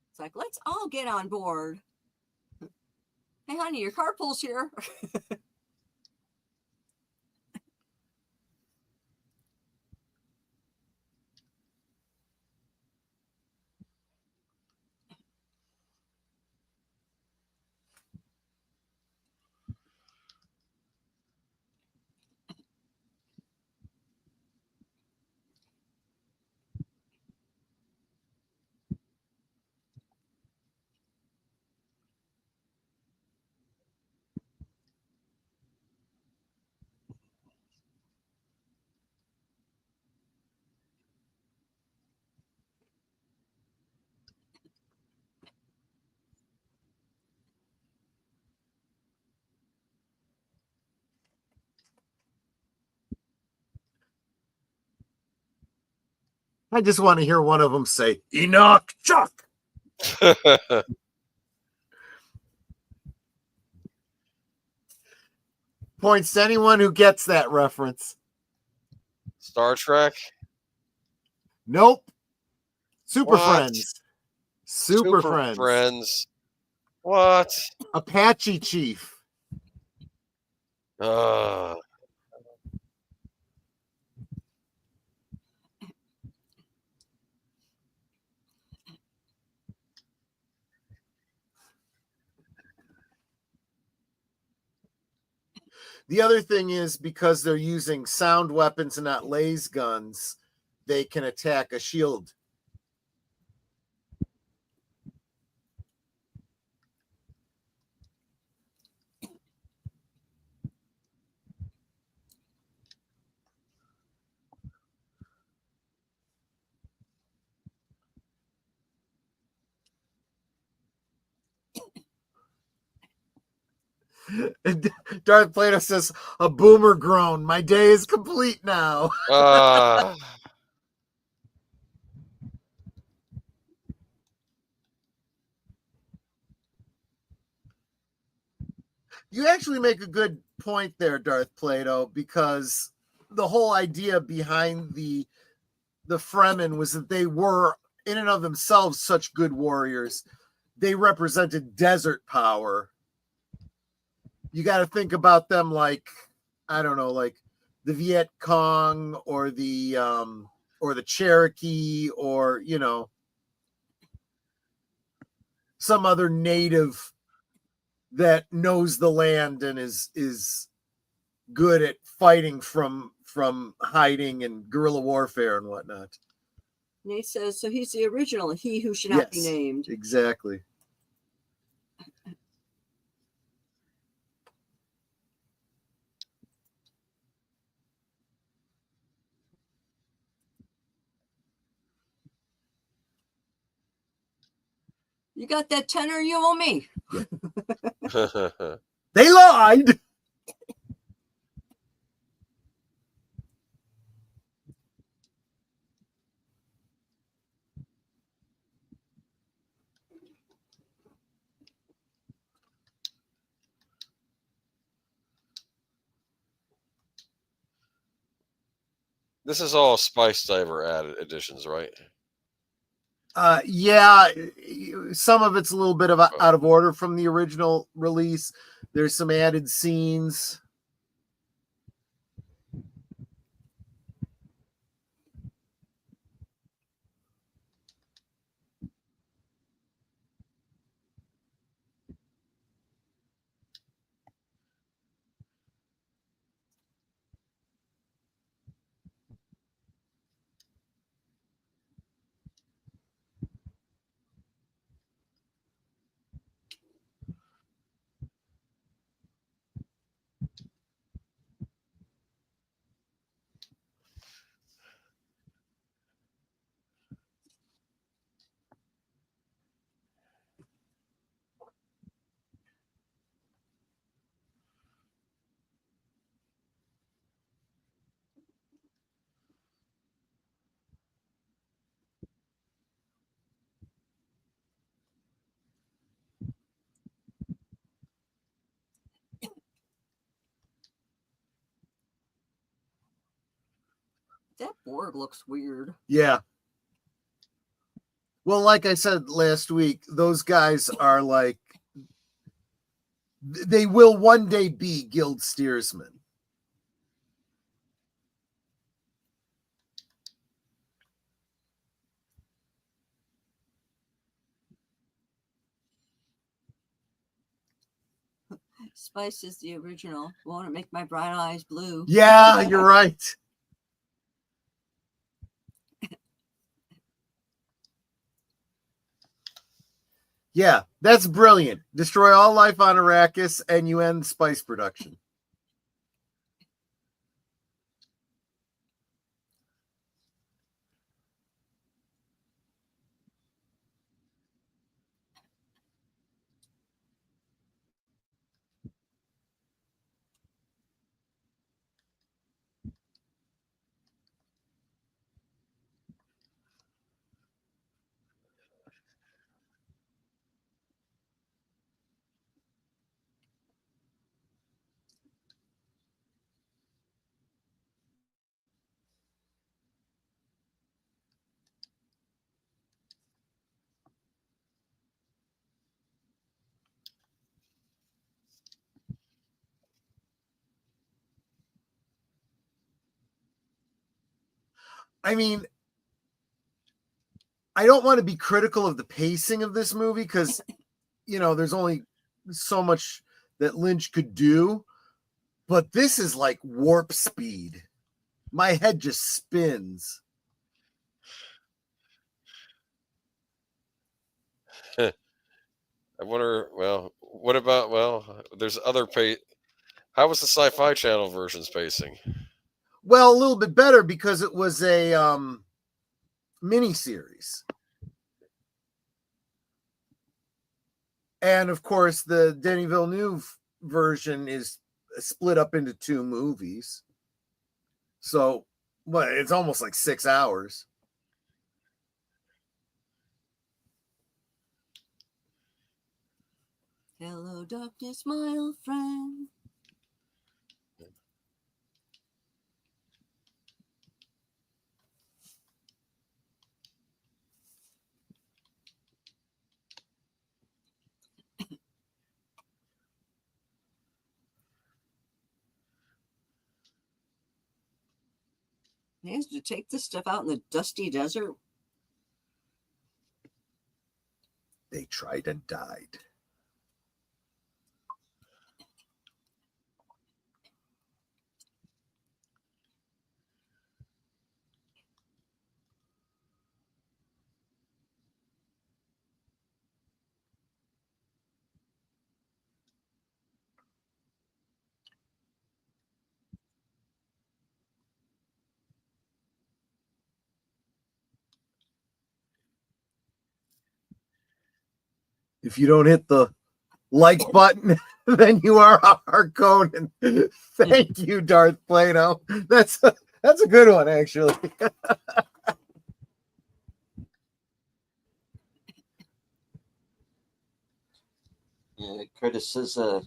It's like, let's all get on board. Hey, honey, your carpool's here. I just want to hear one of them say, Enoch Chuck. Points to anyone who gets that reference. Star Trek. Nope. Super What? Friends. Super Friends. Friends. What? Apache Chief. The other thing is because they're using sound weapons and not laser guns, they can attack a shield. Darth Plato says, a boomer groan. My day is complete now. You actually make a good point there, Darth Plato, because the whole idea behind the Fremen was that they were, in and of themselves, such good warriors. They represented desert power. You got to think about them like, I don't know, like the Viet Cong or the Cherokee, or, you know, some other native that knows the land and is good at fighting from hiding and guerrilla warfare and whatnot. Nate says, so he's the original, he who should not be named. Exactly. You got that tenor, you owe me. They lied. This is all Spicediver added additions, right? Yeah, some of it's a little bit of out of order from the original release. There's some added scenes. That board looks weird. Yeah. Well, like I said last week, those guys are like, they will one day be guild steersmen. Spice is the original. Won't it make my bright eyes blue? Yeah, you're right. Yeah, that's brilliant. Destroy all life on Arrakis and you end spice production. I mean, I don't want to be critical of the pacing of this movie because, you know, there's only so much that Lynch could do, but this is like warp speed. My head just spins. I wonder, well, what about, well, there's other how was the Sci-Fi Channel version's pacing? Well, a little bit better because it was a mini series. And of course, the Denis Villeneuve version is split up into 2 movies. So, but it's almost like 6 hours. Hello, darkness, my old friend. He has to take this stuff out in the dusty desert. They tried and died. If you don't hit the like button, then you are our Conan. Thank you, Darth Plato. That's a good one, actually. Curtis says, the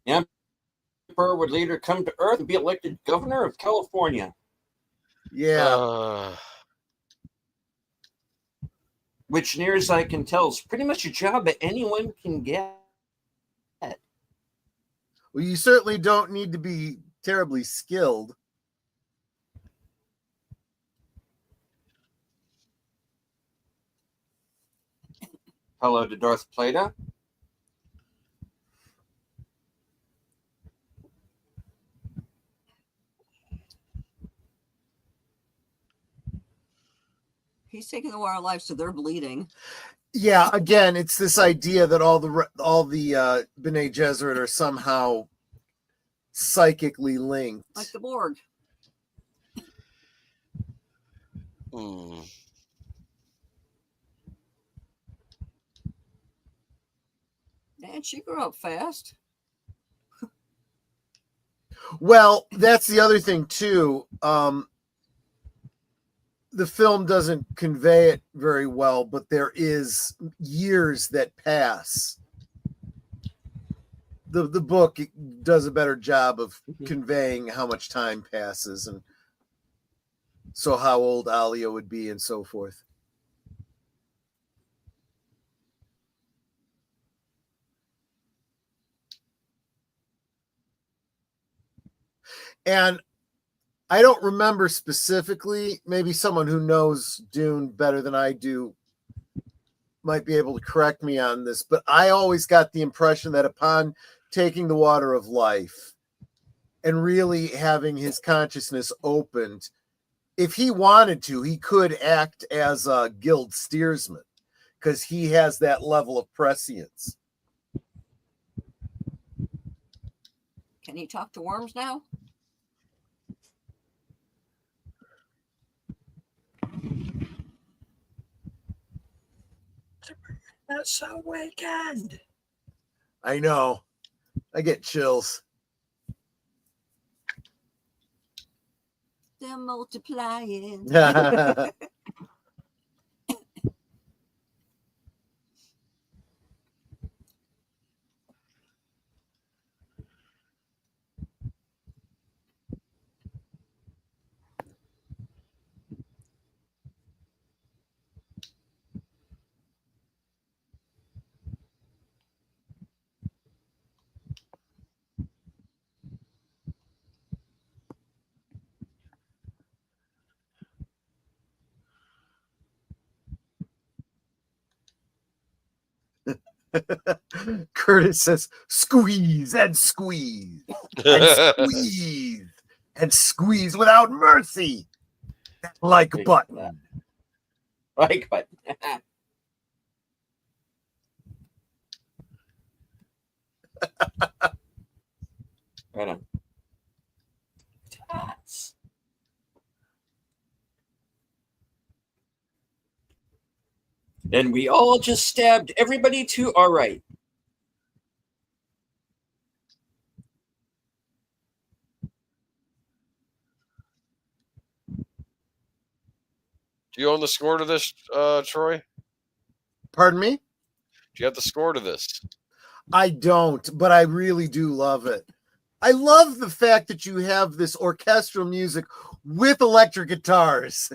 Emperor would later come to Earth and be elected governor of California. Yeah. Which, near as I can tell, is pretty much a job that anyone can get. Well, you certainly don't need to be terribly skilled. Hello to Darth Plato. He's taking the water life, so they're bleeding. Yeah, again, it's this idea that all the Bene Gesserit are somehow psychically linked. Like the Borg. And she grew up fast. Well, that's the other thing, too. The film doesn't convey it very well, but there is years that pass. The book does a better job of conveying how much time passes, and so how old Alia would be and so forth. And I don't remember specifically, maybe someone who knows Dune better than I do might be able to correct me on this, but I always got the impression that upon taking the water of life and really having his consciousness opened, if he wanted to, he could act as a guild steersman because he has that level of prescience. Can he talk to worms now? That's so wicked. I know. I get chills. They're multiplying. Curtis says, squeeze and squeeze and squeeze and squeeze without mercy. Like button. Like button. Right on. Tots. And we all just stabbed everybody to our right. Do you own the score to this, Troy? Pardon me? Do you have the score to this? I don't, but I really do love it. I love the fact that you have this orchestral music with electric guitars.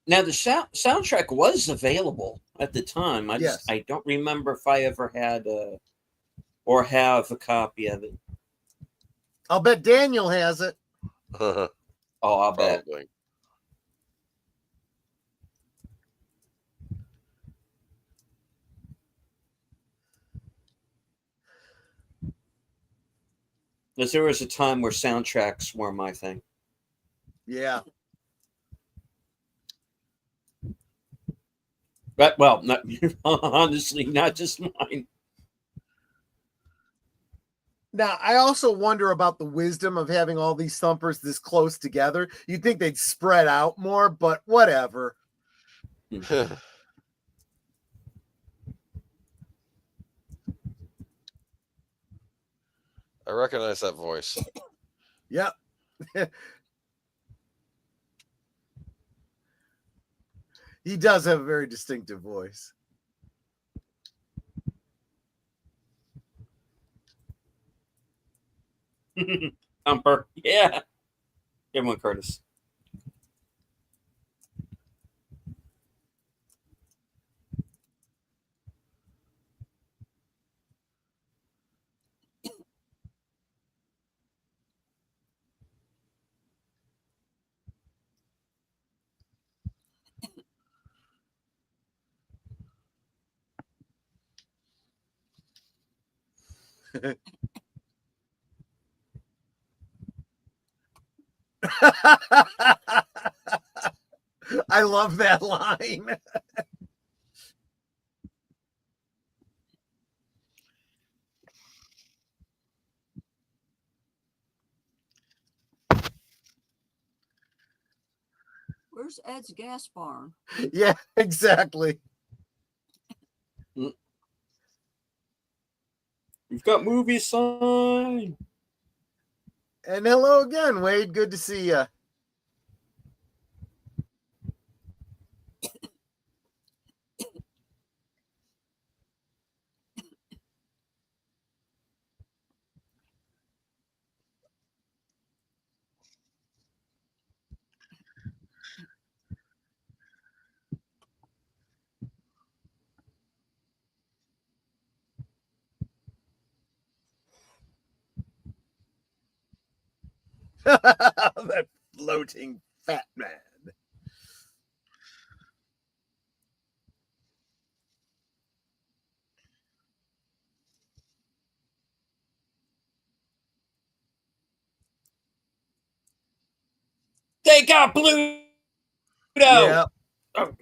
Now the soundtrack was available at the time. Yes. I don't remember if I ever had or have a copy of it. I'll bet Daniel has it. Oh, I'll bet. Probably. Because there was a time where soundtracks were my thing. Yeah. But well, not, honestly, not just mine. Now, I also wonder about the wisdom of having all these thumpers this close together. You'd think they'd spread out more, but whatever. I recognize that voice. Yep. He does have a very distinctive voice. Thumper. Yeah. Give one, Curtis. I love that line. Where's Ed's gas barn? Yeah, exactly. You've got movie sign. And hello again, Wade. Good to see you. That floating fat man. They got Pluto. Yeah. Oh.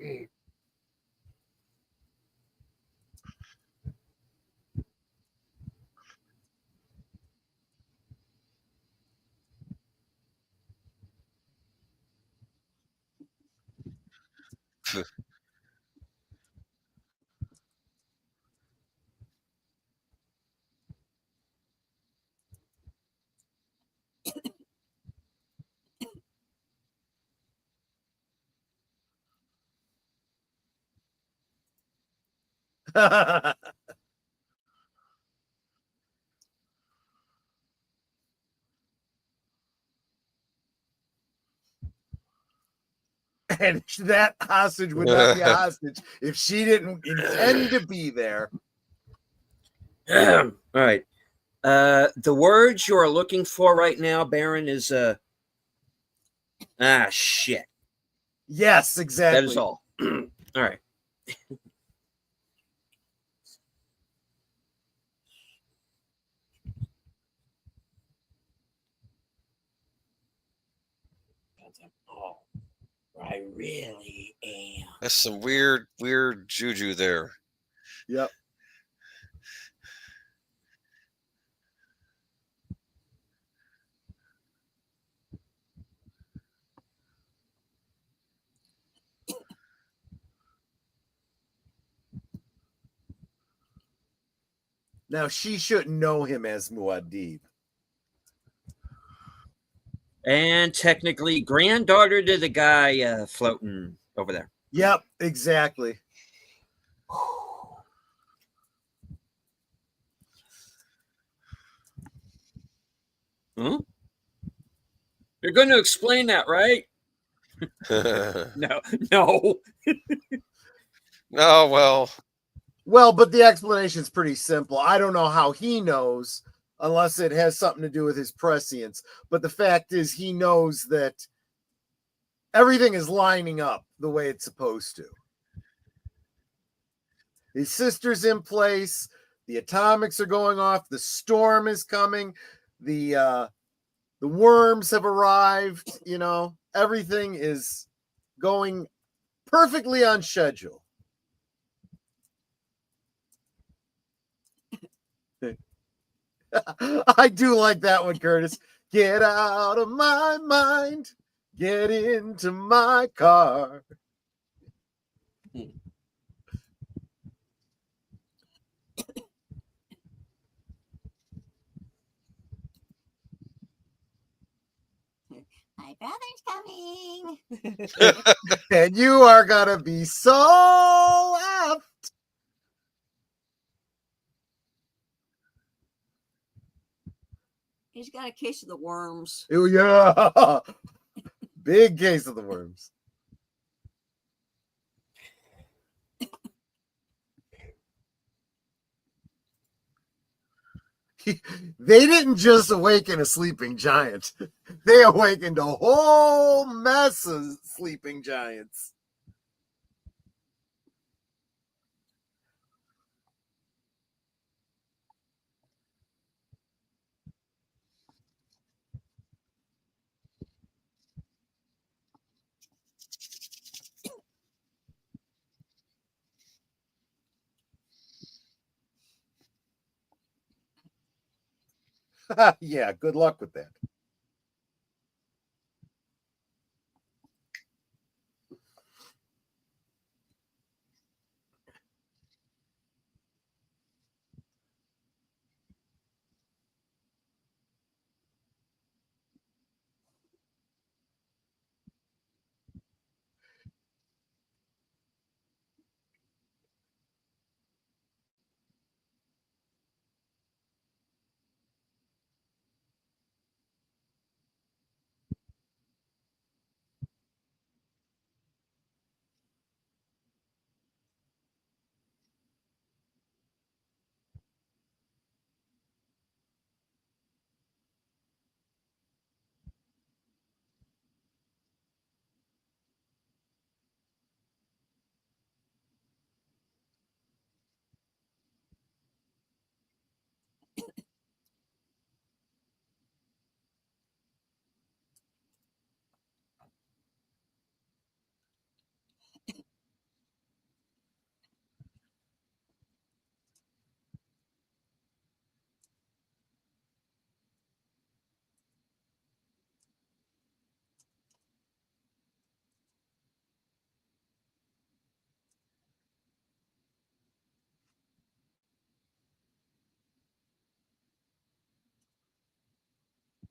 And that hostage would not be a hostage if she didn't intend to be there. All right. The words you are looking for right now, Baron, is shit. Yes, exactly. That is all. All right. Oh, I really am. That's some weird juju there. Yep. Now she shouldn't know him as Muad'Dib. And technically granddaughter to the guy floating over there. Yep, exactly. Huh? You're going to explain that, right? No. No, well. Well, but the explanation is pretty simple. I don't know how he knows unless it has something to do with his prescience. But the fact is, he knows that everything is lining up the way it's supposed to. His sister's in place. The atomics are going off. The storm is coming. The worms have arrived. You know, everything is going perfectly on schedule. I do like that one, Curtis. Get out of my mind. Get into my car. My brother's coming. And you are gonna be so laughed. He's got a case of the worms. Oh, yeah. Big case of the worms. They didn't just awaken a sleeping giant. They awakened a whole mess of sleeping giants. Yeah, good luck with that.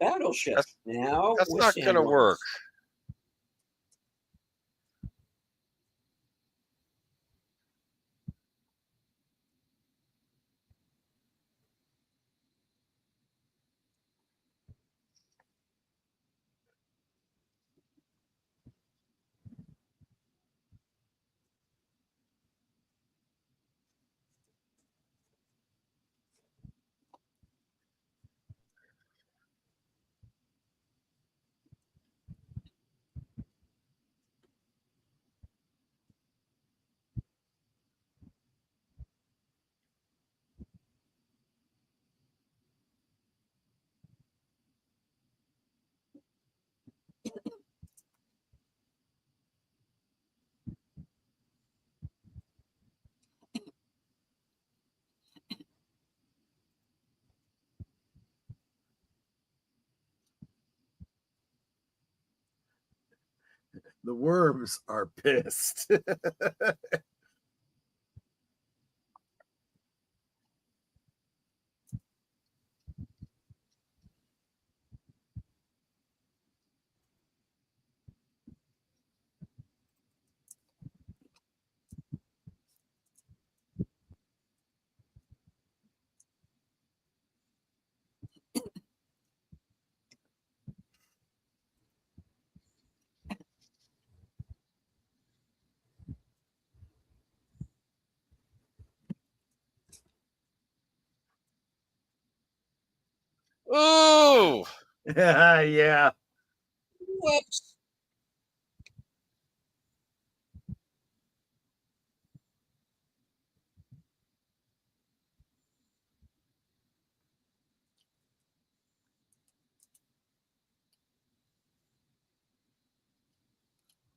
Battleship. Now That's with not going to sandworms. work. The worms are pissed. Yeah. Whoops.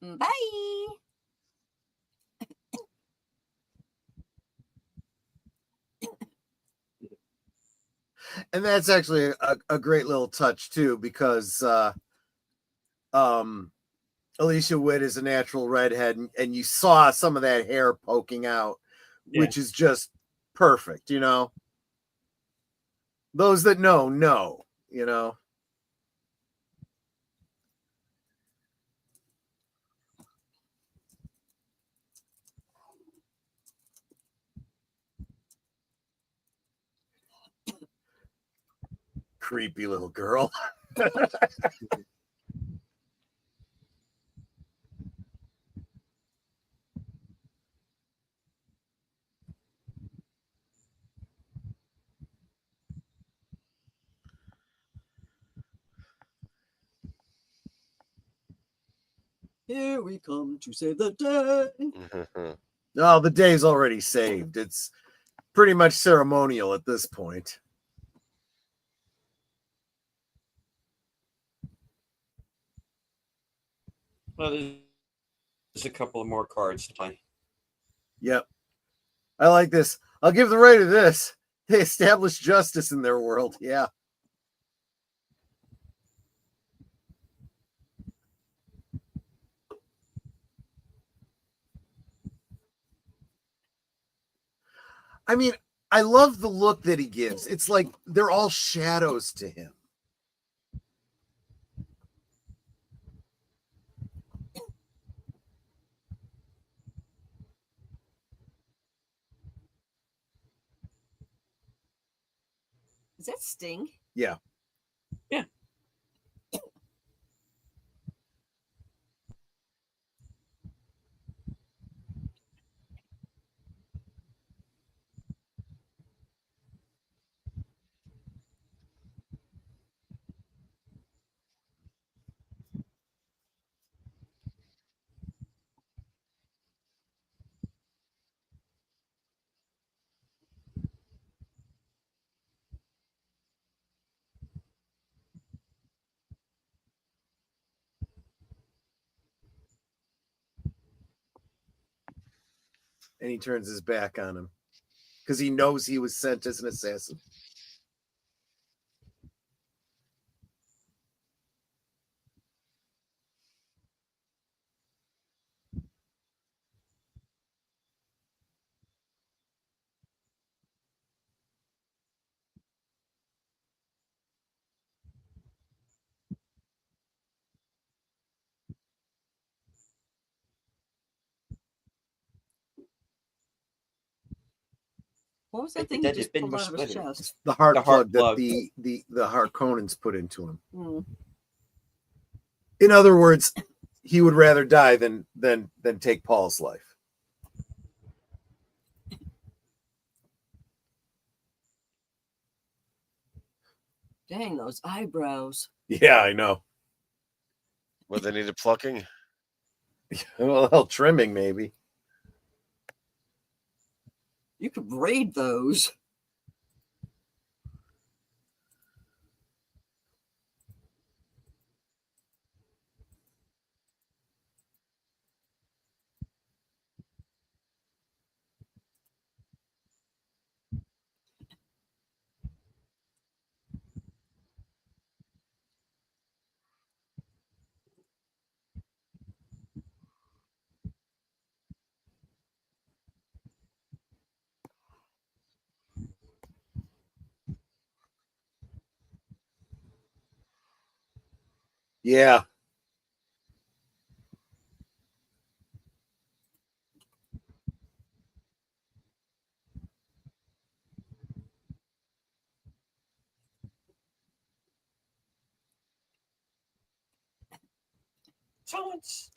Bye. And that's actually a great little touch too, because Alicia Witt is a natural redhead, and you saw some of that hair poking out, which is just perfect, you know. Those that know, you know. Creepy little girl. Here we come to save the day. No, the day's already saved. It's pretty much ceremonial at this point. Well, there's a couple of more cards to play. Yep. I like this. I'll give the right to this. They established justice in their world. Yeah. I mean, I love the look that he gives. It's like they're all shadows to him. Is that Sting? Yeah. Yeah. And he turns his back on him because he knows he was sent as an assassin. What was that thing That he has just been pulled out of his splintered. chest? The heart The heart plug that plug. the Harkonnens put into him. Hmm. In other words, he would rather die than take Paul's life. Dang, those eyebrows. Yeah, I know. What, they needed plucking? Well, trimming maybe. You could braid those. Yeah. Silence.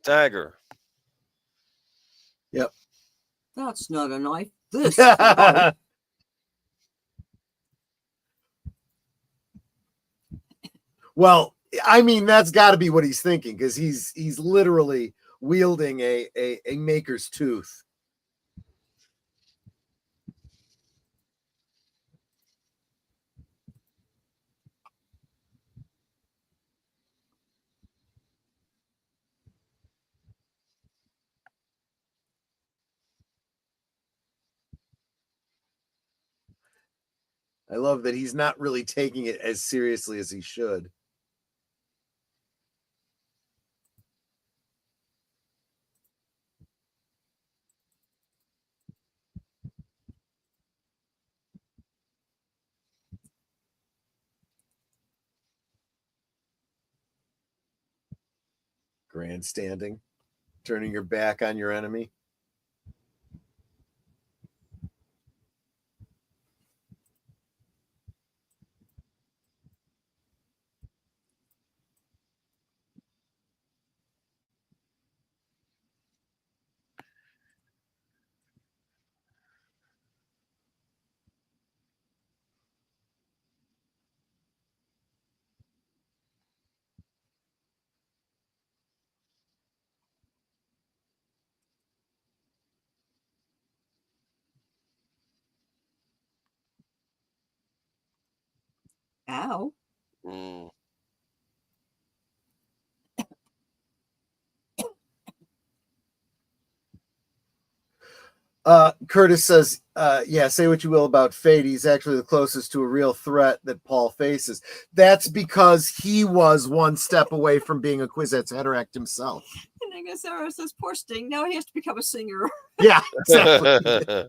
Dagger. Yep. That's not a knife. This is a knife. Well, I mean, that's got to be what he's thinking, because he's literally wielding a maker's tooth. I love that he's not really taking it as seriously as he should. Grandstanding, turning your back on your enemy. Ow. Mm. Curtis says, yeah, say what you will about Fate. He's actually the closest to a real threat that Paul faces. That's because he was one step away from being a Kwisatz Haderach himself. And I guess Sarah says, poor Sting. Now he has to become a singer. Yeah, exactly.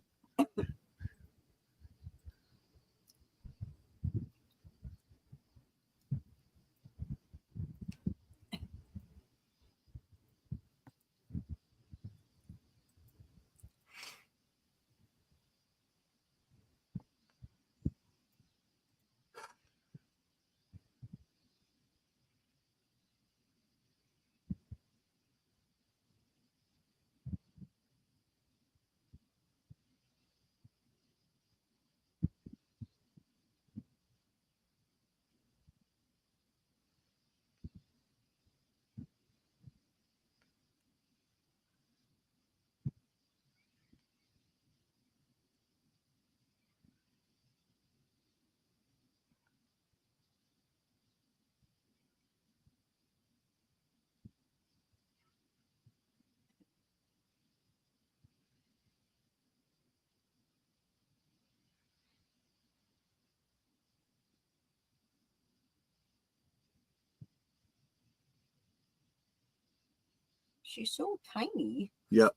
She's so tiny. Yep.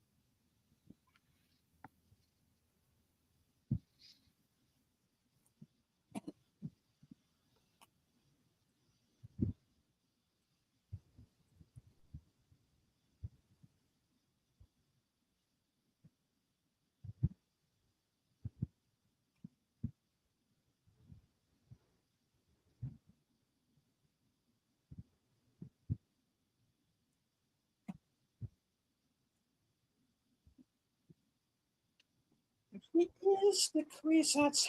It is the Kwisatz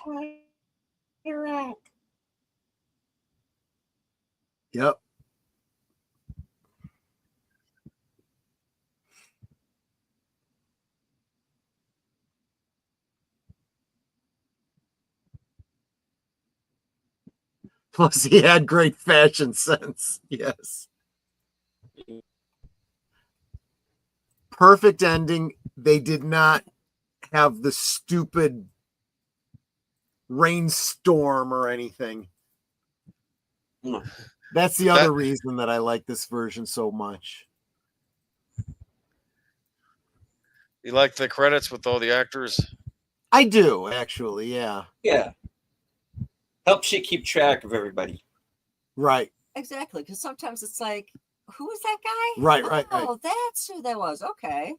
Haderach. Yep. Plus, he had great fashion sense. Yes. Perfect ending. They did not have the stupid rainstorm or anything. No. That's the other reason that I like this version so much. You like the credits with all the actors? I do actually. Yeah. Yeah. Helps you keep track of everybody. Right. Exactly, because sometimes it's like, who was that guy? Right. Oh, that's who that was. Okay.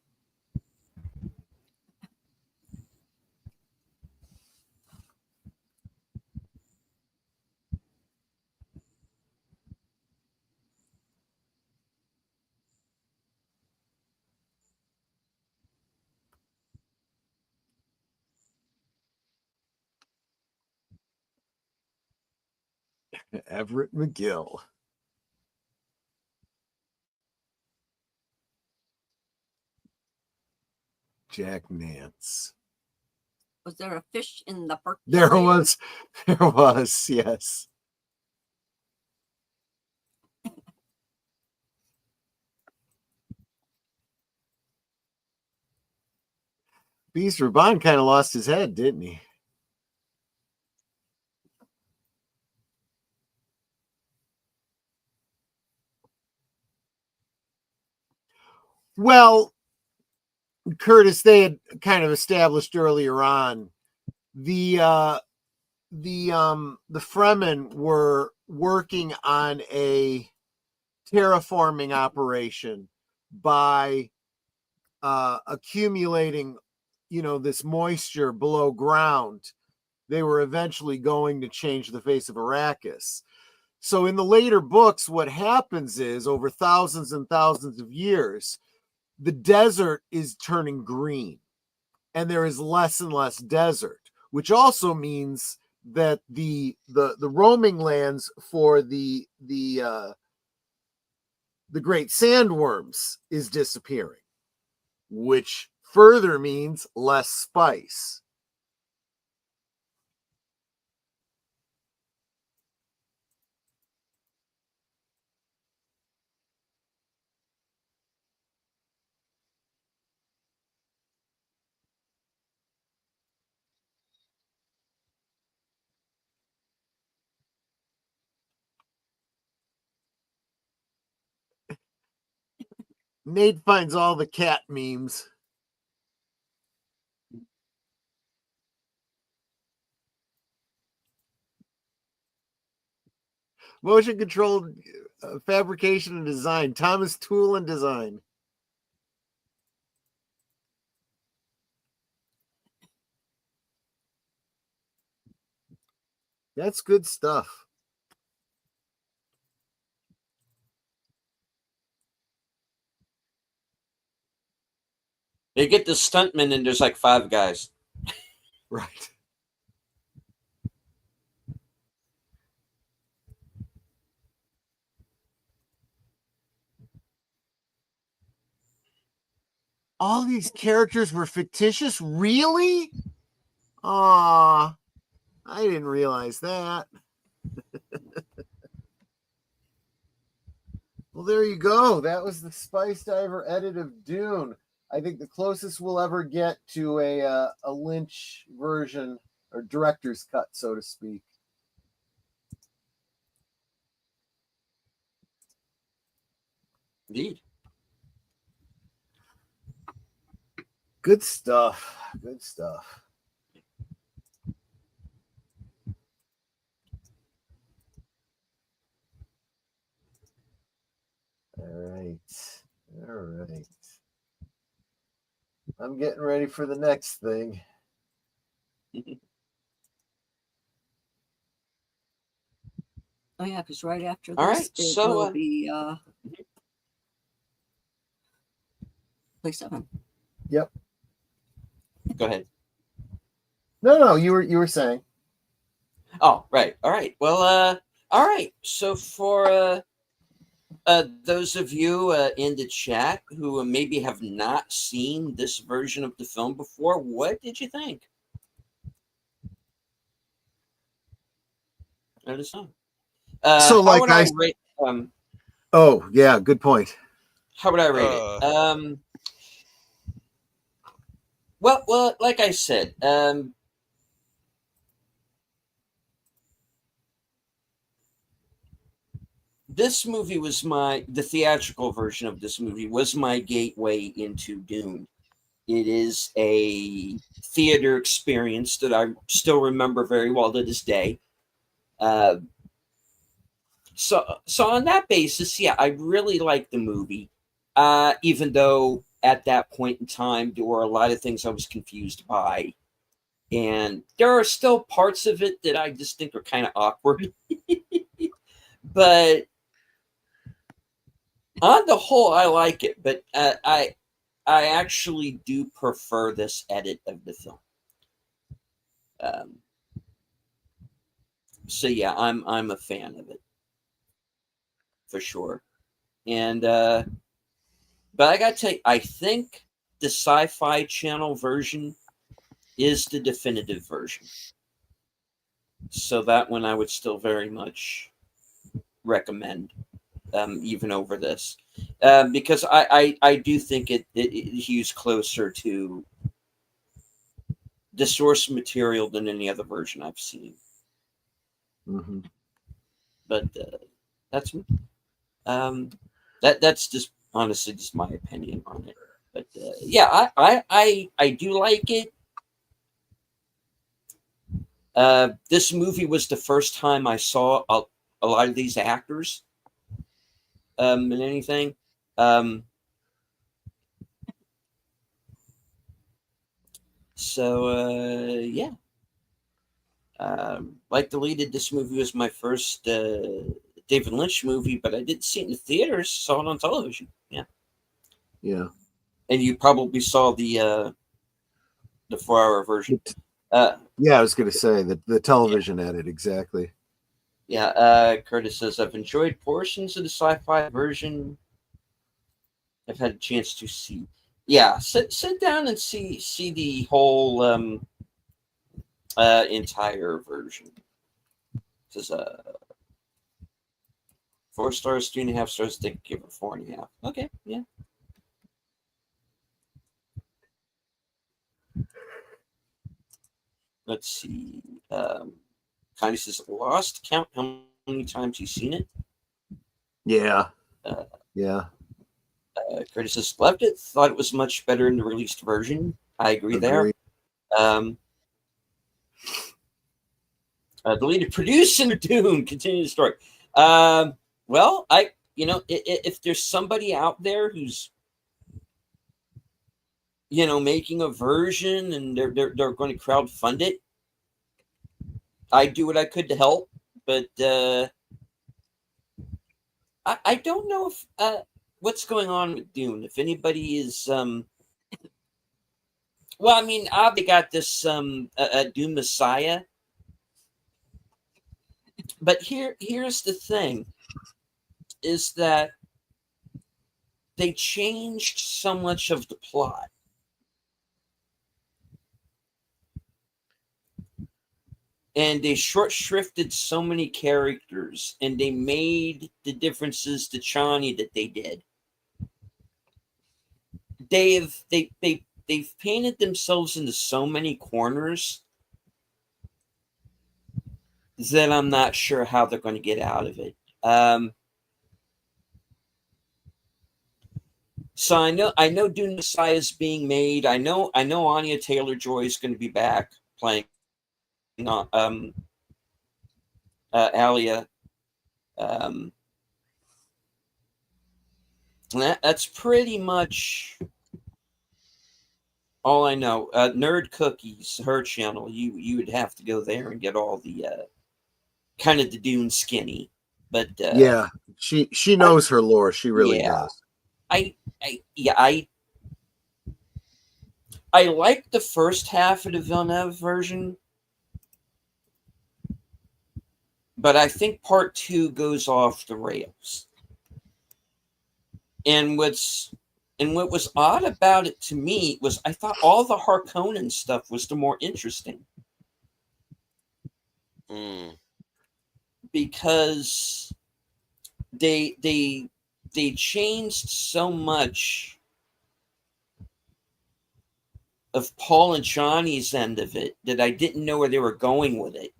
Everett McGill. Jack Nance. Was there a fish in the percolator? There was, yes. Beast Raban kind of lost his head, didn't he? Well, Curtis, they had kind of established earlier on the Fremen were working on a terraforming operation by accumulating, this moisture below ground. They were eventually going to change the face of Arrakis. So in the later books, what happens is over thousands and thousands of years, the desert is turning green and there is less and less desert, which also means that the roaming lands for the great sandworms is disappearing, which further means less spice. Nate finds all the cat memes. Motion controlled fabrication and design. Thomas Tool and Design. That's good stuff. They get the stuntman and there's like 5 guys. Right. All these characters were fictitious? Really? Aw, I didn't realize that. Well, there you go. That was the Spicediver edit of Dune. I think the closest we'll ever get to a Lynch version or director's cut, so to speak. Indeed. Good stuff. Good stuff. All right. All right. I'm getting ready for the next thing. Oh yeah, because right after this, All right, it so, will be play 7. Yep. Go ahead. No, you were saying. Oh, right. All right. Well, all right. So for those of you in the chat who maybe have not seen this version of the film before, what did you think? Let us know. So, how like would I rate? Oh, yeah, good point. How would I rate it? Well, like I said, this movie was the theatrical version of this movie was my gateway into Dune. It is a theater experience that I still remember very well to this day. So on that basis, yeah, I really like the movie. Even though at that point in time there were a lot of things I was confused by, and there are still parts of it that I just think are kind of awkward. But on the whole, I like it. But I actually do prefer this edit of the film. So yeah, I'm a fan of it for sure. And but I gotta tell you, I think the Sci-Fi Channel version is the definitive version. So that one I would still very much recommend, even over this, because I do think it hews closer to the source material than any other version I've seen. Mm-hmm. But that's that's just honestly just my opinion on it. But yeah, I do like it. This movie was the first time I saw a lot of these actors in anything. So yeah. Like Deleted, this movie was my first David Lynch movie, but I didn't see it in the theaters. Saw it on television. Yeah. Yeah. And you probably saw the 4-hour version. Yeah, I was going to say the television edit, exactly. Yeah, Curtis says, I've enjoyed portions of the sci-fi version. I've had a chance to see. Yeah, sit down and see the whole entire version. It says 4 stars, 3.5 stars. They give it 4.5. Okay, yeah. Let's see. Connie says, lost count how many times you've seen it. Yeah. Yeah. Curtis says, loved it. Thought it was much better in the released version. I agree there. Deleted producing Dune. Continue the story. Well, if there's somebody out there who's making a version and they're going to crowdfund it, I do what I could to help. But I don't know if what's going on with Dune. If anybody is well, I mean, they got this Dune Messiah. But here's the thing, is that they changed so much of the plot. And they short-shrifted so many characters, and they made the differences to Chani that they did. They've painted themselves into so many corners that I'm not sure how they're going to get out of it. So I know Dune Messiah is being made. I know Anya Taylor-Joy is going to be back playing Alia. That's pretty much all I know. Nerd Cookies, her channel. You would have to go there and get all the kind of the Dune skinny. But yeah, she knows her lore. She really does. I like the first half of the Villeneuve version, but I think part 2 goes off the rails. And what was odd about it to me was I thought all the Harkonnen stuff was the more interesting. Because they changed so much of Paul and Johnny's end of it that I didn't know where they were going with it.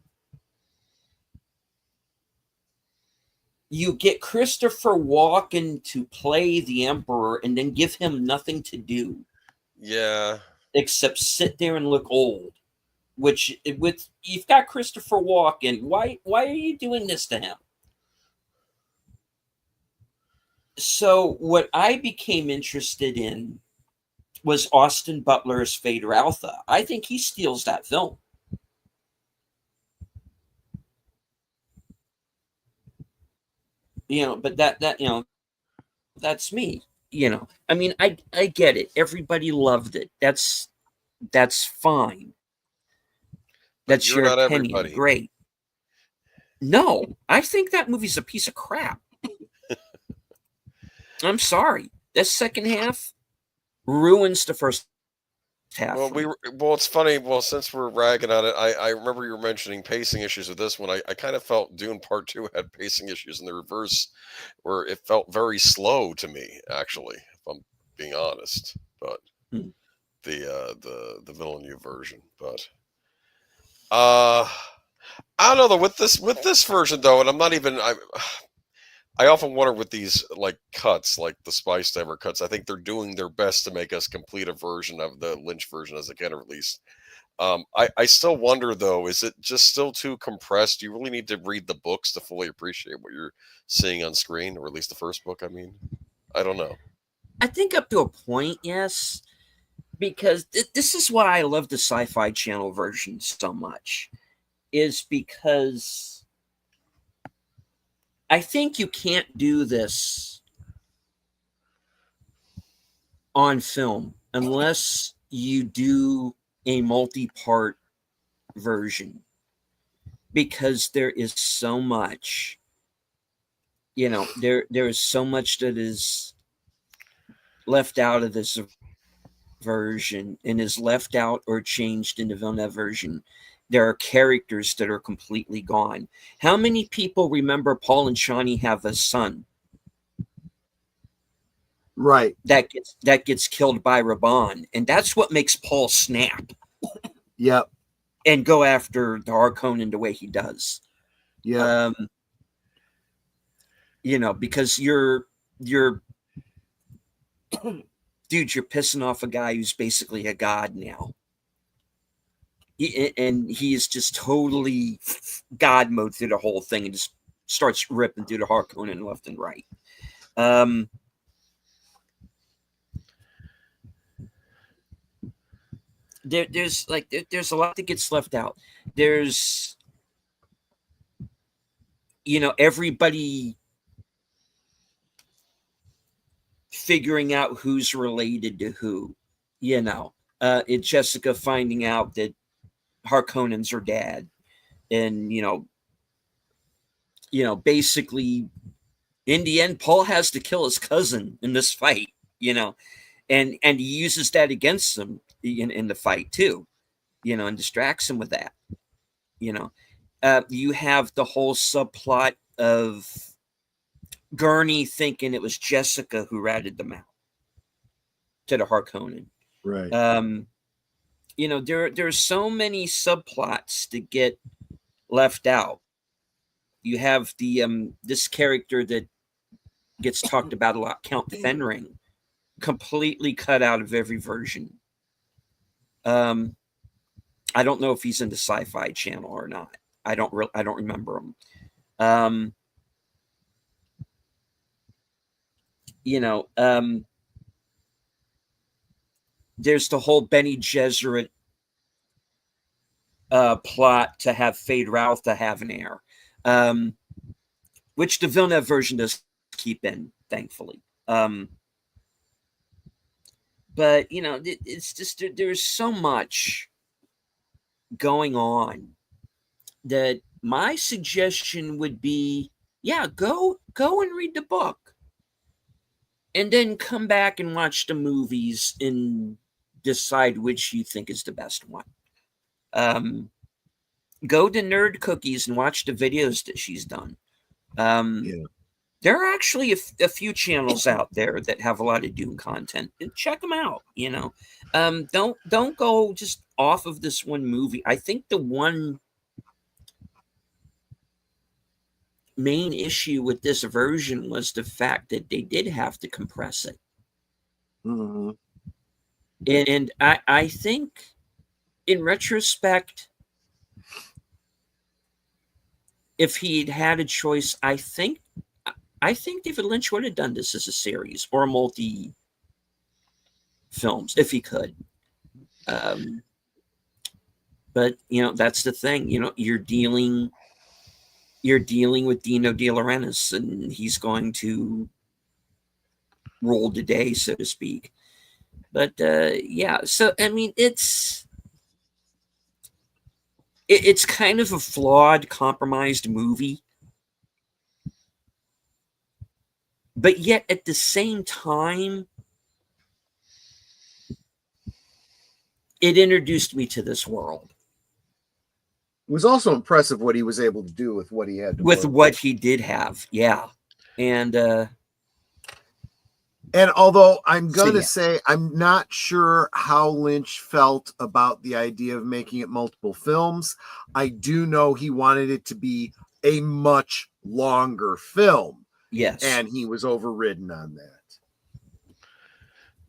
You get Christopher Walken to play the Emperor and then give him nothing to do. Yeah. except sit there and look old. Which with you've got Christopher Walken. Why are you doing this to him? So what I became interested in was Austin Butler's Fade Routha. I think he steals that film. But that that's me. I mean, I get it. Everybody loved it. That's fine. But That's you're your not opinion. everybody. Great. No, I think that movie's a piece of crap. I'm sorry. That second half ruins the first half. Well, it's funny. Well, since we're ragging on it, I remember you were mentioning pacing issues with this one. I kind of felt Dune Part 2 had pacing issues in the reverse, where it felt very slow to me, actually, if I'm being honest. But the Villeneuve version, but I don't know though with this version though, and I'm not even I often wonder with these like cuts, like the Spicediver cuts. I think they're doing their best to make us complete a version of the Lynch version as they can, or at least. I still wonder though, is it just still too compressed? Do you really need to read the books to fully appreciate what you're seeing on screen, or at least the first book? I mean, I don't know. I think up to a point, yes, because this is why I love the Sci-Fi Channel version so much, is because I think you can't do this on film unless you do a multi-part version, because there is so much, there is so much that is left out of this version and is left out or changed in the Villeneuve version. There are characters that are completely gone. How many people remember Paul and Shawnee have a son? Right. That gets killed by Raban, and that's what makes Paul snap. Yep. And go after the Harkonnen the way he does. Yeah. Because you're dude, you're pissing off a guy who's basically a god now. And he is just totally God mode through the whole thing and just starts ripping through the Harkonnen left and right. There's a lot that gets left out. There's everybody figuring out who's related to who. It's Jessica finding out that Harkonnen's her dad, and basically in the end Paul has to kill his cousin in this fight, and he uses that against him in the fight too, and distracts him with that. You have the whole subplot of Gurney thinking it was Jessica who ratted them out to the Harkonnen. Right. There's so many subplots that get left out. You have the this character that gets talked about a lot, Count Fenring, completely cut out of every version. I don't know if he's in the Sci-Fi Channel or not. I don't remember him. There's the whole Bene Gesserit plot to have Fade Routha have an heir, which the Villeneuve version does keep in, thankfully. But it's just there's so much going on that my suggestion would be, go and read the book, and then come back and watch the movies and decide which you think is the best one. Go to Nerd Cookies and watch the videos that she's done. There are actually a few channels out there that have a lot of Dune content, and check them out. Don't go just off of this one movie. I think the one main issue with this version was the fact that they did have to compress it. Mm-hmm. And I think, in retrospect, if he'd had a choice, I think David Lynch would have done this as a series or multi films if he could. But that's the thing. You're dealing with Dino De Laurentiis, and he's going to rule the day, so to speak. But yeah, so I mean, it's kind of a flawed, compromised movie, but yet at the same time, it introduced me to this world. It was also impressive what he was able to do with what he had. With what he did have, yeah. And although I'm going to say I'm not sure how Lynch felt about the idea of making it multiple films, I do know he wanted it to be a much longer film. Yes. And he was overridden on that.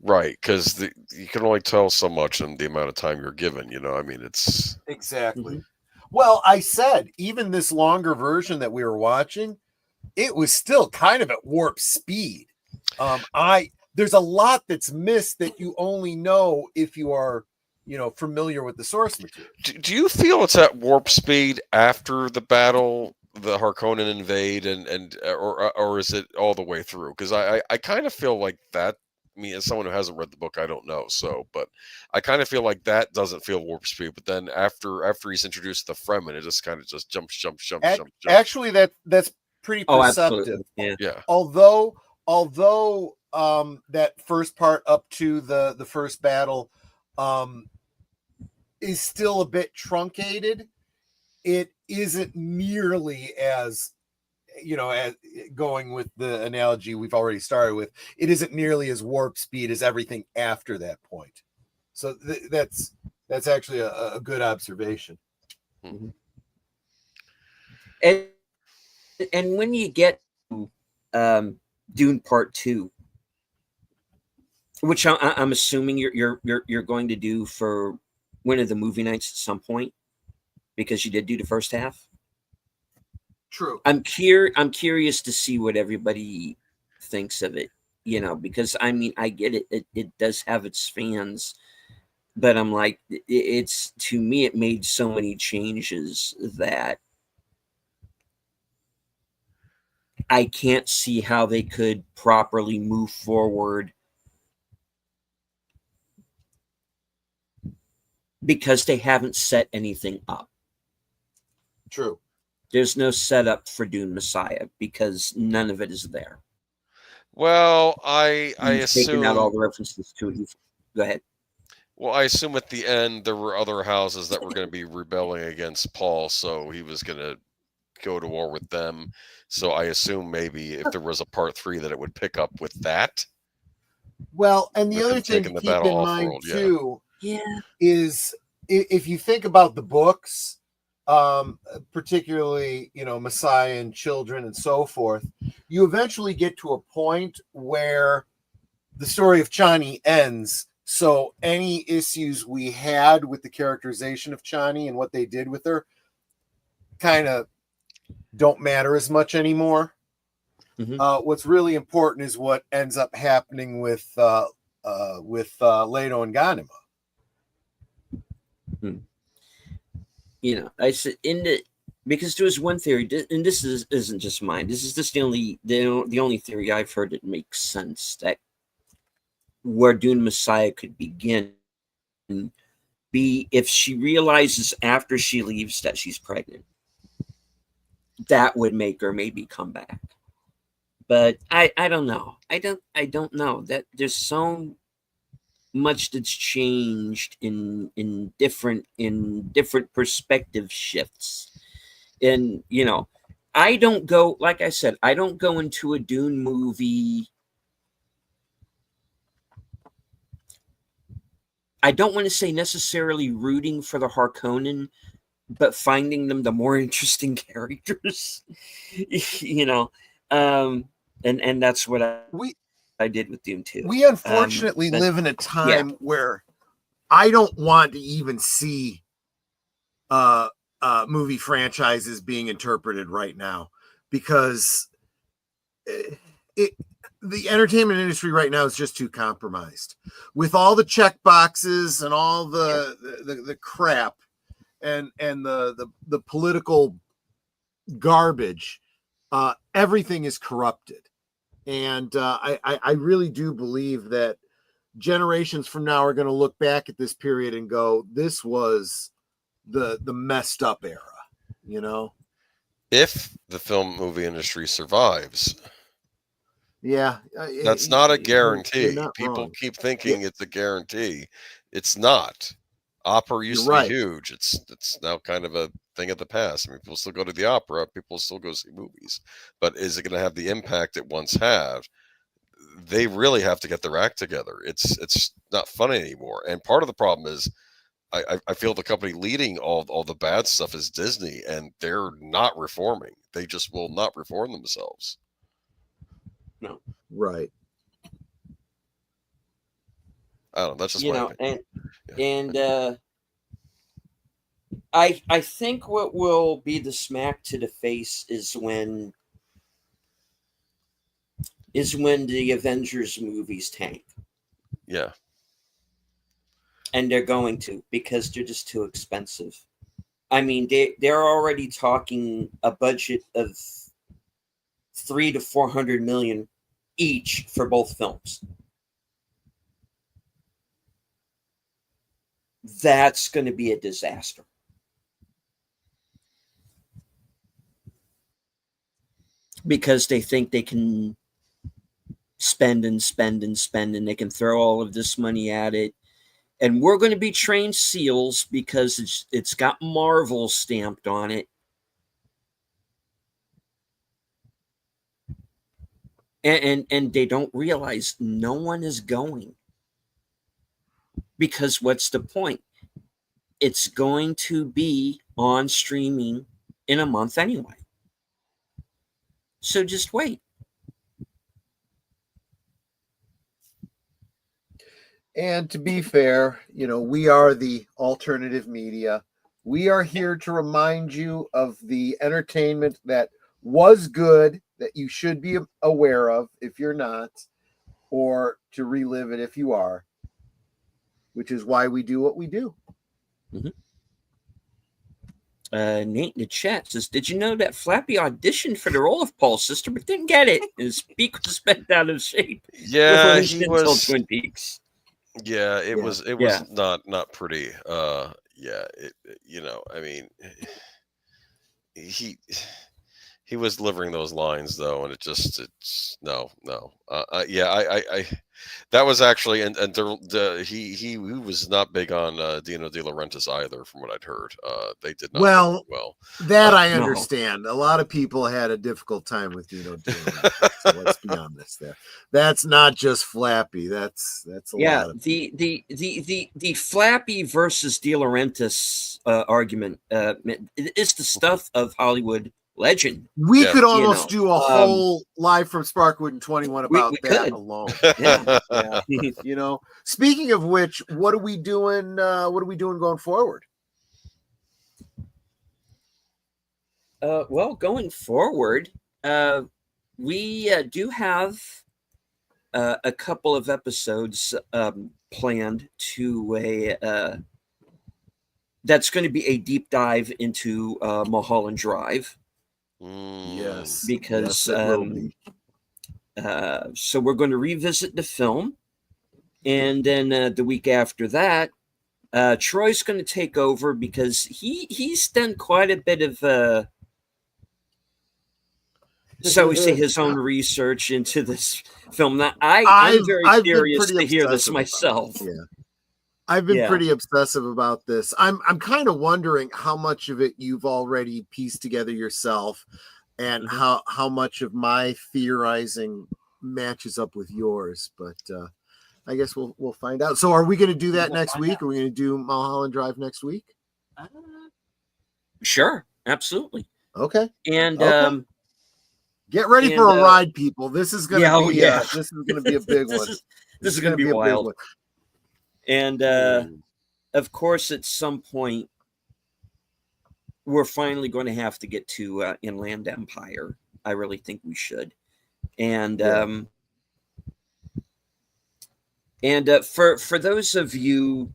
Right, because you can only tell so much in the amount of time you're given. I mean, it's exactly. Mm-hmm. Well, I said even this longer version that we were watching, it was still kind of at warp speed. There's a lot that's missed that you only know if you are, familiar with the source material. Do you feel it's at warp speed after the battle, the Harkonnen invade, or is it all the way through? Because I kind of feel like that. I mean, as someone who hasn't read the book, I don't know. So, but I kind of feel like that doesn't feel warp speed. But then after he's introduced to the Fremen, it just kind of just jumps. Actually, that's pretty perceptive. Yeah. Although that first part up to the first battle is still a bit truncated, it isn't nearly as as going with the analogy we've already started with, it isn't nearly as warp speed as everything after that point. So that's actually a good observation. Mm-hmm. And when you get to Dune Part 2, which I'm assuming you're going to do for one of the movie nights at some point, because you did do the first half. True. I'm curious to see what everybody thinks of it, because I mean, I get it. It does have its fans, but I'm like, it's, to me, it made so many changes that I can't see how they could properly move forward, because they haven't set anything up. True. There's no setup for Dune Messiah because none of it is there. Well, I assume taking out all the references to it. Go ahead. Well, I assume at the end there were other houses that were going to be rebelling against Paul, so he was going to go to war with them. So I assume maybe if there was a part 3 that it would pick up with that. Well, and the other thing to keep in mind too, is if you think about the books, particularly Messiah and Children and so forth, you eventually get to a point where the story of Chani ends. So any issues we had with the characterization of Chani and what they did with her kind of don't matter as much anymore. Mm-hmm. What's really important is what ends up happening with Leto and Ghanima. I said because there was one theory, and this isn't just mine. This is just the only theory I've heard that makes sense, that where Dune Messiah could begin be if she realizes after she leaves that she's pregnant. That would make her maybe come back. But I don't know. I don't know. That there's so much that's changed in different perspective shifts. And I don't go, like I said, I don't go into a Dune movie. I don't want to say necessarily rooting for the Harkonnen, but finding them the more interesting characters. And that's what I did with Dune 2. We unfortunately but- live in a time where I don't want to even see movie franchises being interpreted right now, because the entertainment industry right now is just too compromised with all the check boxes and all the crap and the political garbage. Everything is corrupted, and I really do believe that generations from now are going to look back at this period and go, this was the messed up era, you know? If the film movie industry survives. Yeah. That's not a guarantee. Not People wrong. keep thinking it's a guarantee. It's not. Opera used to be huge. It's now kind of a thing of the past. I mean, people still go to the opera, people still go see movies. But is it going to have the impact it once had? They really have to get their act together. It's not funny anymore. And part of the problem is I feel the company leading all the bad stuff is Disney, and they're not reforming. They just will not reform themselves. No. Right. I don't know. That's just my opinion. And I think what will be the smack to the face is when the Avengers movies tank. Yeah. And they're going to, because they're just too expensive. I mean, they're already talking a budget of $300 to $400 million each for both films. That's going to be a disaster. Because they think they can spend and spend and spend, and they can throw all of this money at it. And we're going to be trained SEALs because it's got Marvel stamped on it. And they don't realize no one is going. Because what's the point? It's going to be on streaming in a month anyway. So just wait. And to be fair, you know, we are the alternative media. We are here to remind you of the entertainment that was good, that you should be aware of if you're not, or to relive it if you are, which is why we do what we do. Mm-hmm. Nate in the chat says, did you know that Flappy auditioned for the role of Paul's sister but didn't get it? His beak was bent out of shape. Yeah, he was Twin Peaks. Yeah, it was not pretty. You know, I mean, he was delivering those lines though, and it's no. I that was actually and he was not big on Dino De Laurentiis either, from what I'd heard. They did not well. That I understand. A lot of people had a difficult time with Dino De Laurentiis. So let's be honest there. That's not just Flappy. That's a lot of the Flappy versus De Laurentiis argument is the stuff of Hollywood legend. We could almost do a whole live from Sparkwood in 21 about that alone. Yeah. You know, speaking of which, what are we doing? What are we doing going forward? Well, going forward, we do have a couple of episodes planned to that's going to be a deep dive into Mulholland Drive. Yes, because so we're going to revisit the film, and then the week after that, Troy's going to take over because he's done quite a bit of so we say his own research into this film. Now I'm very curious to hear this myself. Yeah. I've been pretty obsessive about this. I'm kind of wondering how much of it you've already pieced together yourself, and how much of my theorizing matches up with yours. But I guess we'll find out. So, are we going to do that next week? Are we going to do Mulholland Drive next week? Sure, absolutely. Okay. And Get ready for a ride, people. This is going to be this is going to be a big one. This is going to be wild. And of course, at some point, we're finally going to have to get to Inland Empire. I really think we should. And for those of you,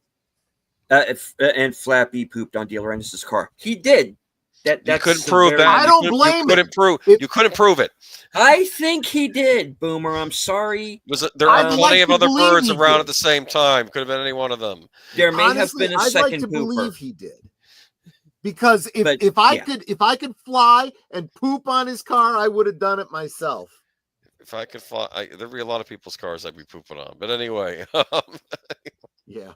and Flappy pooped on Deal Rennis's car. He did. You couldn't prove that. I don't blame him. You couldn't prove it. I think he did, Boomer. I'm sorry. There are plenty of other birds around at the same time. Could have been any one of them. There may have been a second I'd like to pooper. believe he did. Because if I could fly and poop on his car, I would have done it myself. If I could fly, there'd be a lot of people's cars I'd be pooping on. But anyway, yeah.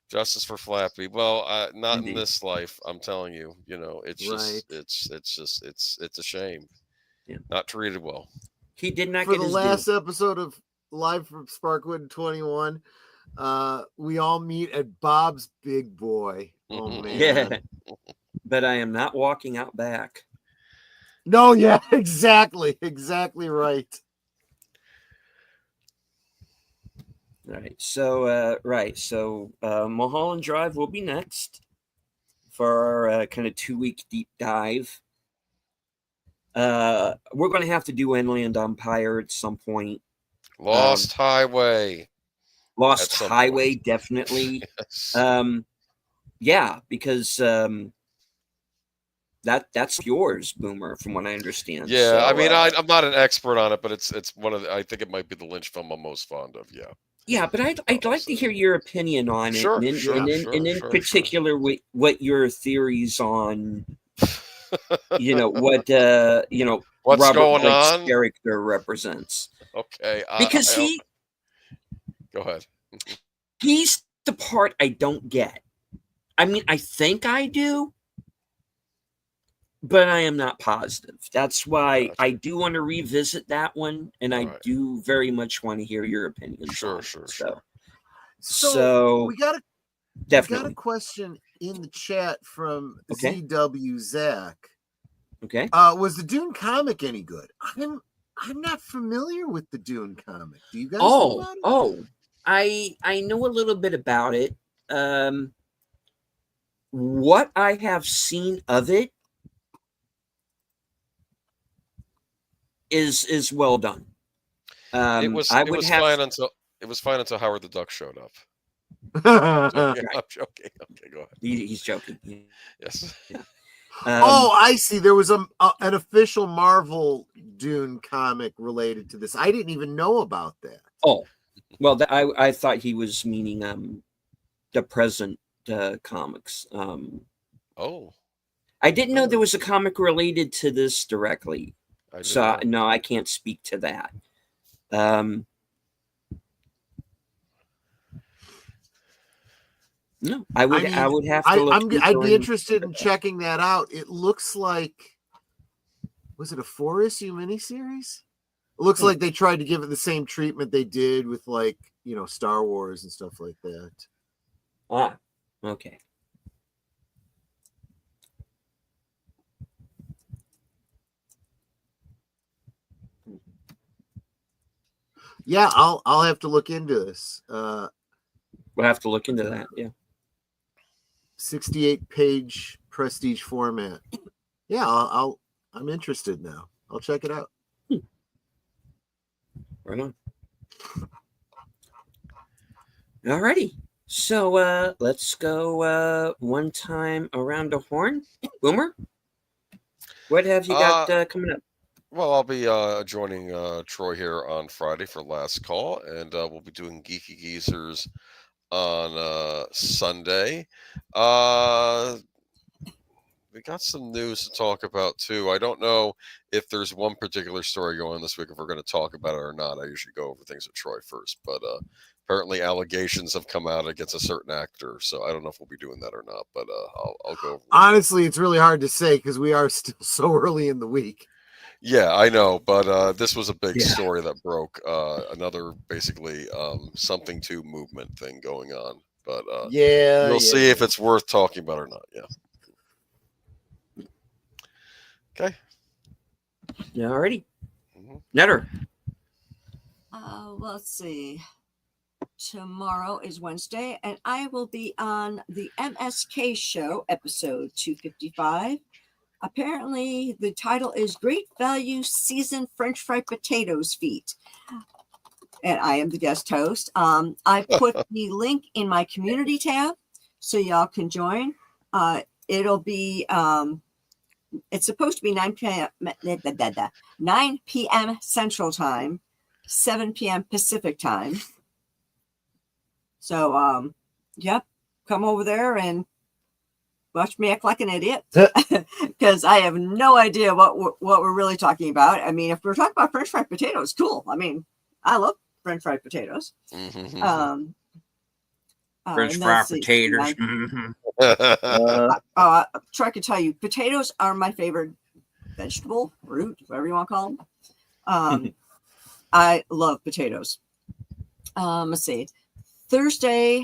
Justice for Flappy. Well, not Indeed. In this life. I'm telling you. It's just it's a shame. Yeah. Not treated well. He did not for get the his last due. episode of Live from Sparkwood 21. We all meet at Bob's Big Boy. Oh man. Yeah. But I am not walking out back. No, yeah, exactly right. So Mulholland Drive will be next for our kind of 2-week deep dive. We're going to have to do Inland Empire at some point. Lost Highway. Lost Highway, point. Definitely. Yes. Yeah, because that's yours, Boomer, from what I understand. Yeah, so, I mean, I'm not an expert on it, but it's one of I think it might be the Lynch film I'm most fond of. Yeah. Yeah, but I'd like to hear your opinion on it, and in particular, what your theories on, what's Robert going Blake's on character represents. Okay, because go ahead. He's the part I don't get. I mean, I think I do, but I am not positive. That's why I do want to revisit that one, and I do very much want to hear your opinion. Sure. So we got definitely a question in the chat from ZW Zach. Okay. Was the Dune comic any good? I'm not familiar with the Dune comic. Do you guys know about it? I know a little bit about it. What I have seen of it is well done. It was fine until Howard the Duck showed up. I'm joking. Okay, go ahead. He's joking. Yes. Yeah. I see. There was an official Marvel Dune comic related to this. I didn't even know about that. Oh, well, I thought he was meaning the present comics. I didn't know there was a comic related to this directly. No, I can't speak to that. No, I would have to look. I'd be interested in checking that out. It looks like, was it a 4-issue miniseries? It looks like they tried to give it the same treatment they did with Star Wars and stuff like that. Ah, okay. Yeah, I'll have to look into this. We'll have to look into that. Yeah. 68-page prestige format. Yeah, I'm interested now. I'll check it out. Right on. Alrighty. So let's go one time around the horn. Boomer, what have you got coming up? Well, I'll be joining Troy here on Friday for Last Call, and we'll be doing Geeky Geezers on Sunday. We got some news to talk about too. I don't know if there's one particular story going this week, if we're going to talk about it or not. I usually go over things with Troy first, but apparently allegations have come out against a certain actor, so I don't know if we'll be doing that or not, but I'll go over. Honestly, it's really hard to say because we are still so early in the week. Yeah, I know, but this was a big story that broke. Another basically something to movement thing going on, but we'll see if it's worth talking about or not. Yeah. Okay. Alrighty. Mhm. Netter. Let's see. Tomorrow is Wednesday, and I will be on the MSK show, episode 255. Apparently, the title is Great Value Seasoned French Fried Potatoes Feet. And I am the guest host. I put the link in my community tab so y'all can join. It'll be, it's supposed to be 9 p.m. Central Time, 7 p.m. Pacific Time. So, yep, come over there and watch me act like an idiot because I have no idea what we're really talking about. I mean, if we're talking about French fried potatoes, cool. I mean, I love French fried potatoes. French fried potatoes. Try to tell you, potatoes are my favorite vegetable, root, whatever you want to call them. I love potatoes. Let's see. Thursday,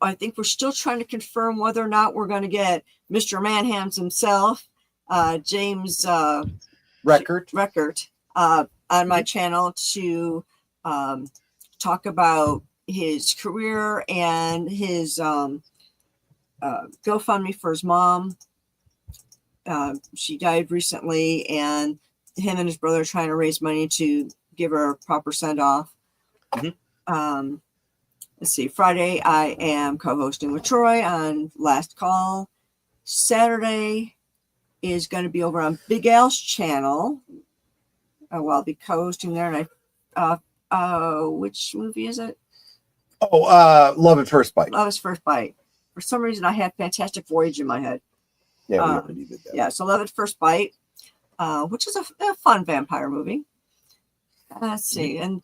I think we're still trying to confirm whether or not we're going to get Mr. Manhams himself, James Reckert, on my channel to talk about his career and his GoFundMe for his mom. She died recently, and him and his brother are trying to raise money to give her a proper send-off. Let's see. Friday, I am co-hosting with Troy on Last Call. Saturday is going to be over on Big Al's channel. I'll be co-hosting there. And which movie is it? Love at First Bite. Love at First Bite. For some reason, I had Fantastic Voyage in my head. Yeah, we already did that. Yeah, so Love at First Bite, which is a fun vampire movie. Let's see, and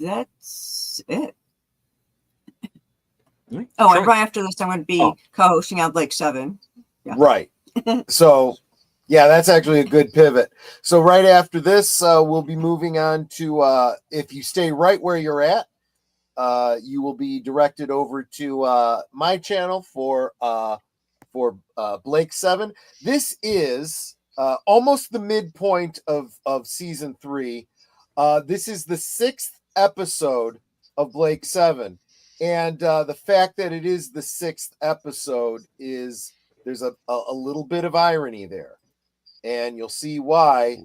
that's it. And right after this, I'm going to be co-hosting on Blake 7. Yeah. Right. So, yeah, that's actually a good pivot. So right after this, we'll be moving on to, if you stay right where you're at, you will be directed over to my channel for Blake 7. This is almost the midpoint of season 3. This is the 6th episode of Blake 7. And the fact that it is the 6th episode is there's a little bit of irony there, and you'll see why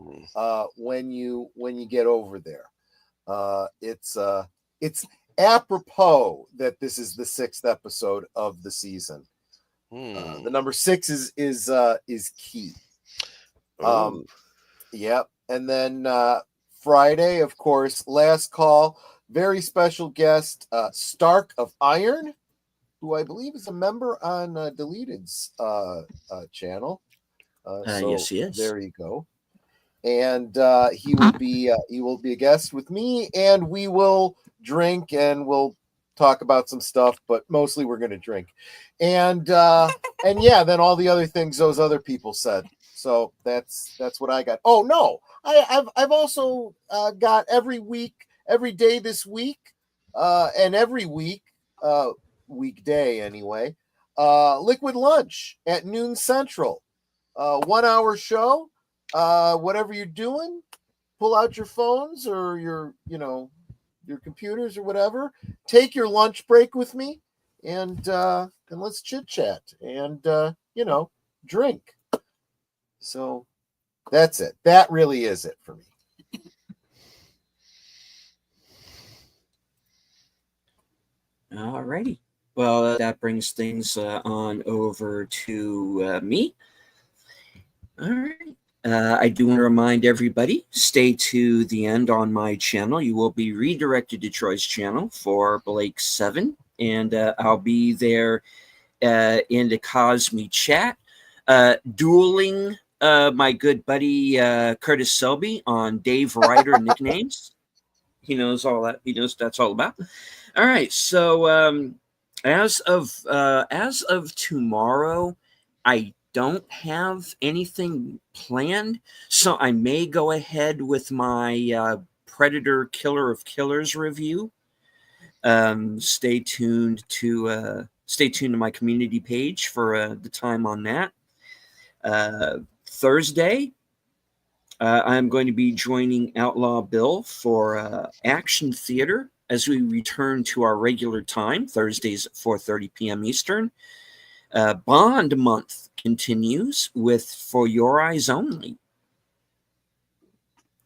when you get over there. It's apropos that this is the 6th episode of the season. The number 6 is key. Yep. And then Friday, of course, Last Call. Very special guest, Stark of Iron, who I believe is a member on Deleted's channel. Yes, he is. There you go. And he will be a guest with me, and we will drink and we'll talk about some stuff, but mostly we're going to drink. And yeah, then all the other things those other people said. So that's what I got. Oh no, I've also got every day this week, and every week, weekday anyway, Liquid Lunch at noon Central, 1 hour show. Whatever you're doing, pull out your phones or your computers or whatever. Take your lunch break with me, and let's chit chat and drink. So that's it. That really is it for me. Alrighty. Well, that brings things on over to me. All right. I do want to remind everybody, stay to the end on my channel. You will be redirected to Troy's channel for Blake 7, and I'll be there in the Cosme chat, dueling my good buddy Curtis Selby on Dave Ryder nicknames. He knows all that. He knows what that's all about. All right. So as of tomorrow, I don't have anything planned, so I may go ahead with my Predator Killer of Killers review. Stay tuned to my community page for the time on that. Thursday, I'm going to be joining Outlaw Bill for Action Theater as we return to our regular time, Thursdays at 4:30 p.m. Eastern. Bond month continues with For Your Eyes Only.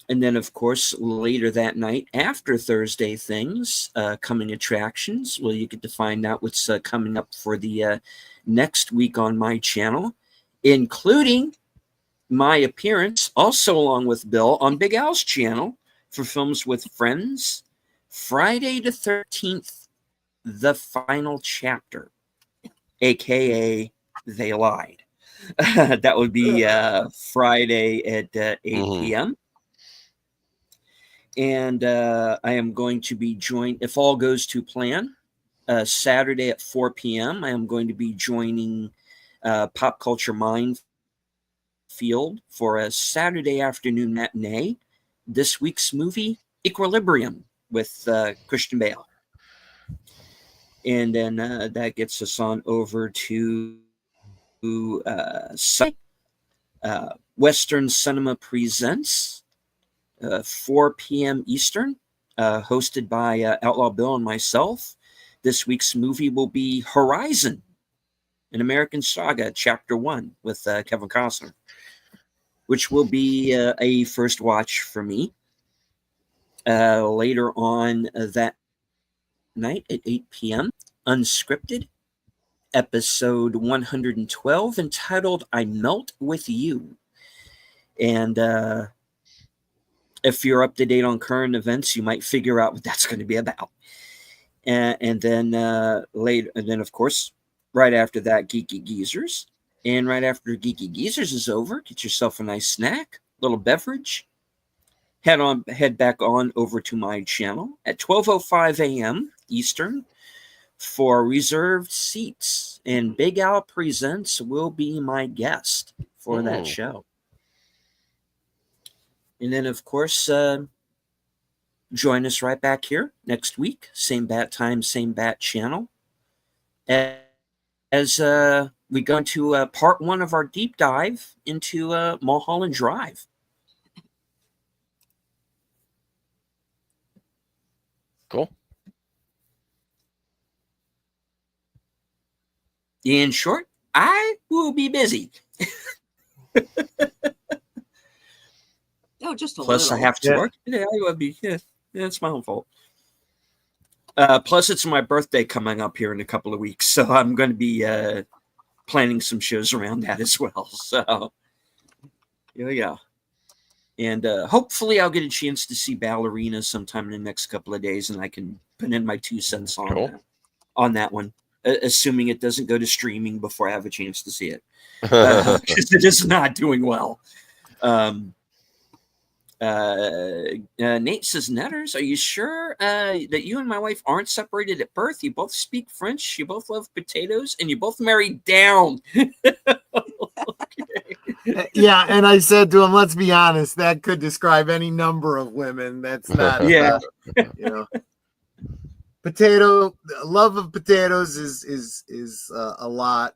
And then, of course, later that night, after Thursday things, coming attractions, well, you get to find out what's coming up for the next week on my channel, including my appearance, also along with Bill, on Big Al's channel for Films with Friends, Friday the 13th, The Final Chapter, a.k.a. They Lied. That would be Friday at 8 p.m. And I am going to be joined, if all goes to plan, Saturday at 4 p.m. I am going to be joining Pop Culture Minefield for a Saturday afternoon matinee. This week's movie, Equilibrium, with Christian Bale. And then that gets us on over to Western Cinema Presents, 4 p.m. Eastern, hosted by Outlaw Bill and myself. This week's movie will be Horizon, an American Saga, Chapter 1, with Kevin Costner, which will be a first watch for me. Later on that night at 8 p.m., Unscripted, episode 112, entitled I Melt With You. And if you're up to date on current events, you might figure out what that's going to be about. And then later, and then of course, right after that, Geeky Geezers. And right after Geeky Geezers is over, get yourself a nice snack, little beverage. Head back on over to my channel at 12:05 a.m. Eastern for reserved seats. And Big Al Presents will be my guest for that show. And then, of course, join us right back here next week. Same bat time, same bat channel. As we go into part 1 of our deep dive into Mulholland Drive. Cool. In short, I will be busy. Oh, just a Plus, little. I have to work. Yeah, I will be. Yeah, it's my own fault. Plus, it's my birthday coming up here in a couple of weeks, so I'm going to be planning some shows around that as well. So, here we go. And hopefully, I'll get a chance to see Ballerina sometime in the next couple of days, and I can put in my 2 cents on that one, assuming it doesn't go to streaming before I have a chance to see it, because it is not doing well. Nate says, Netters, are you sure that you and my wife aren't separated at birth? You both speak French, you both love potatoes, and you both married down. Yeah, and I said to him, let's be honest, that could describe any number of women. That's not, love of potatoes is a lot.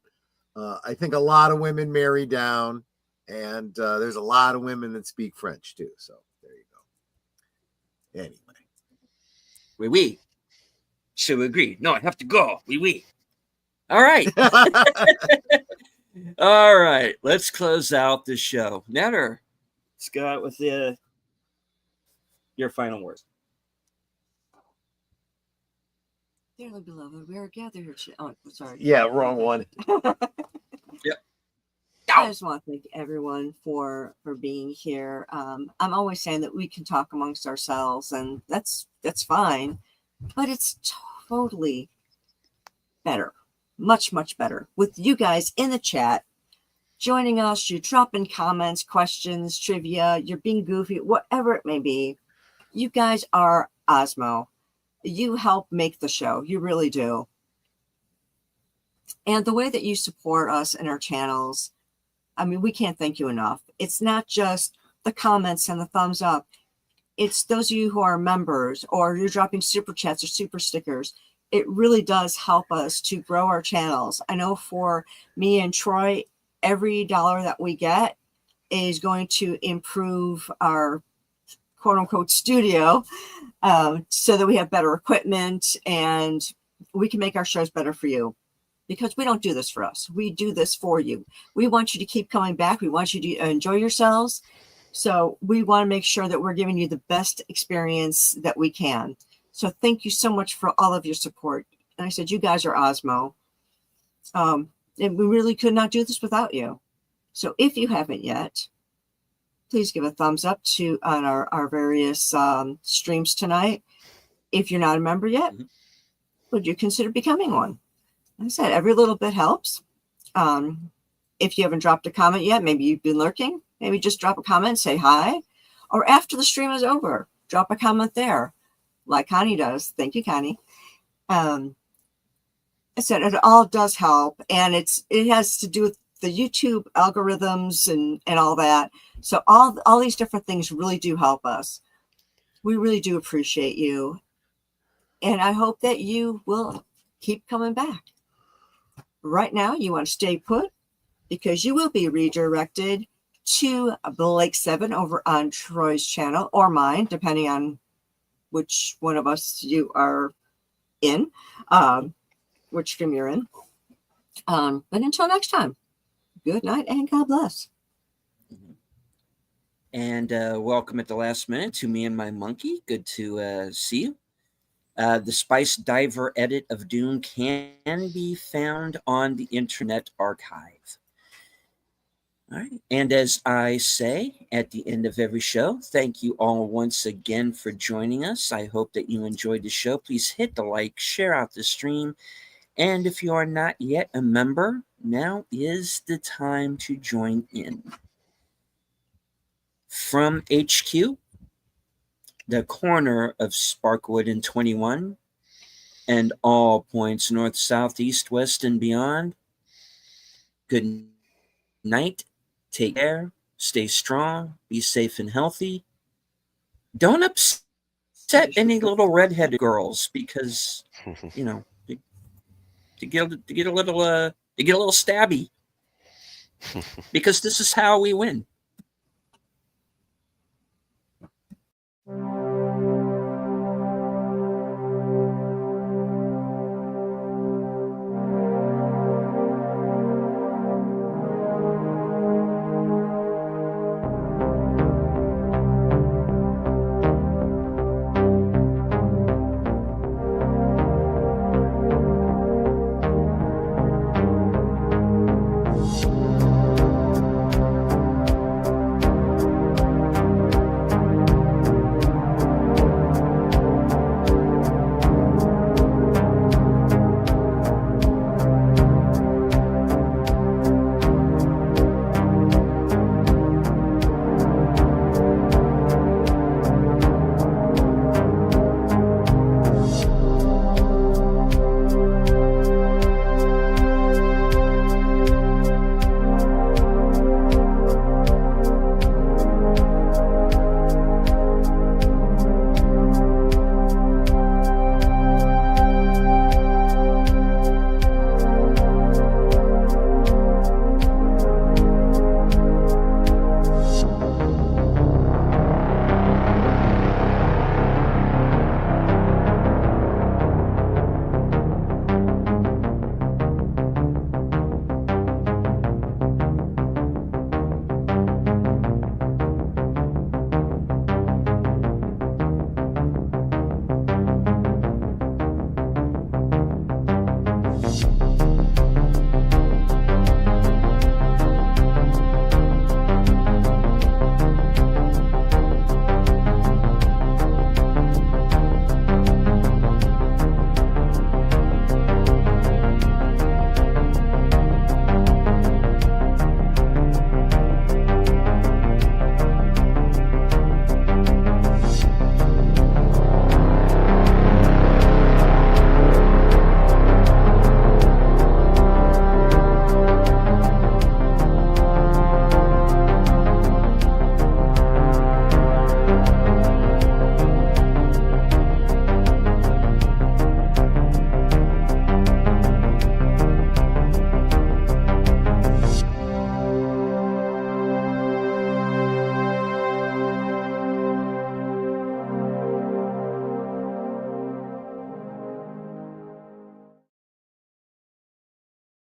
I think a lot of women marry down. And there's a lot of women that speak French too. So there you go. Anyway. Oui, oui. So agree. No, I have to go. Oui, oui. All right. All right. Let's close out the show. Netter, let's go out with your final words. Dearly beloved, we are gathered here. Oh, sorry. Yeah, wrong one. Yep. I just want to thank everyone for being here. I'm always saying that we can talk amongst ourselves, and that's fine, but it's totally better, much better with you guys in the chat, joining us. You drop in comments, questions, trivia. You're being goofy, whatever it may be. You guys are Osmo. You help make the show. You really do. And the way that you support us in our channels, I mean, we can't thank you enough. It's not just the comments and the thumbs up. It's those of you who are members or you're dropping super chats or super stickers. It really does help us to grow our channels. I know for me and Troy, every dollar that we get is going to improve our quote unquote studio so that we have better equipment and we can make our shows better for you, because we don't do this for us. We do this for you. We want you to keep coming back. We want you to enjoy yourselves. So we want to make sure that we're giving you the best experience that we can. So thank you so much for all of your support. And I said, you guys are Osmo. And we really could not do this without you. So if you haven't yet, please give a thumbs up on our various streams tonight. If you're not a member yet, would you consider becoming one? Like I said, every little bit helps. If you haven't dropped a comment yet, maybe you've been lurking, maybe just drop a comment, say hi. Or after the stream is over, drop a comment there, like Connie does. Thank you, Connie. I said it all does help, and it has to do with the YouTube algorithms and all that. So all these different things really do help us. We really do appreciate you. And I hope that you will keep coming back. Right now, you want to stay put because you will be redirected to Blake 7 over on Troy's channel or mine, depending on which one of us you are in, which stream you're in. But until next time, good night and God bless. And welcome at the last minute to me and my monkey. Good to see you. The Spicediver edit of Dune can be found on the Internet Archive. All right. And as I say at the end of every show, thank you all once again for joining us. I hope that you enjoyed the show. Please hit the like, share out the stream. And if you are not yet a member, now is the time to join in. From HQ, the corner of Sparkwood and 21, and all points north, south, east, west, and beyond. Good night. Take care. Stay strong. Be safe and healthy. Don't upset any little redheaded girls because, you know, to get a little stabby. Because this is how we win.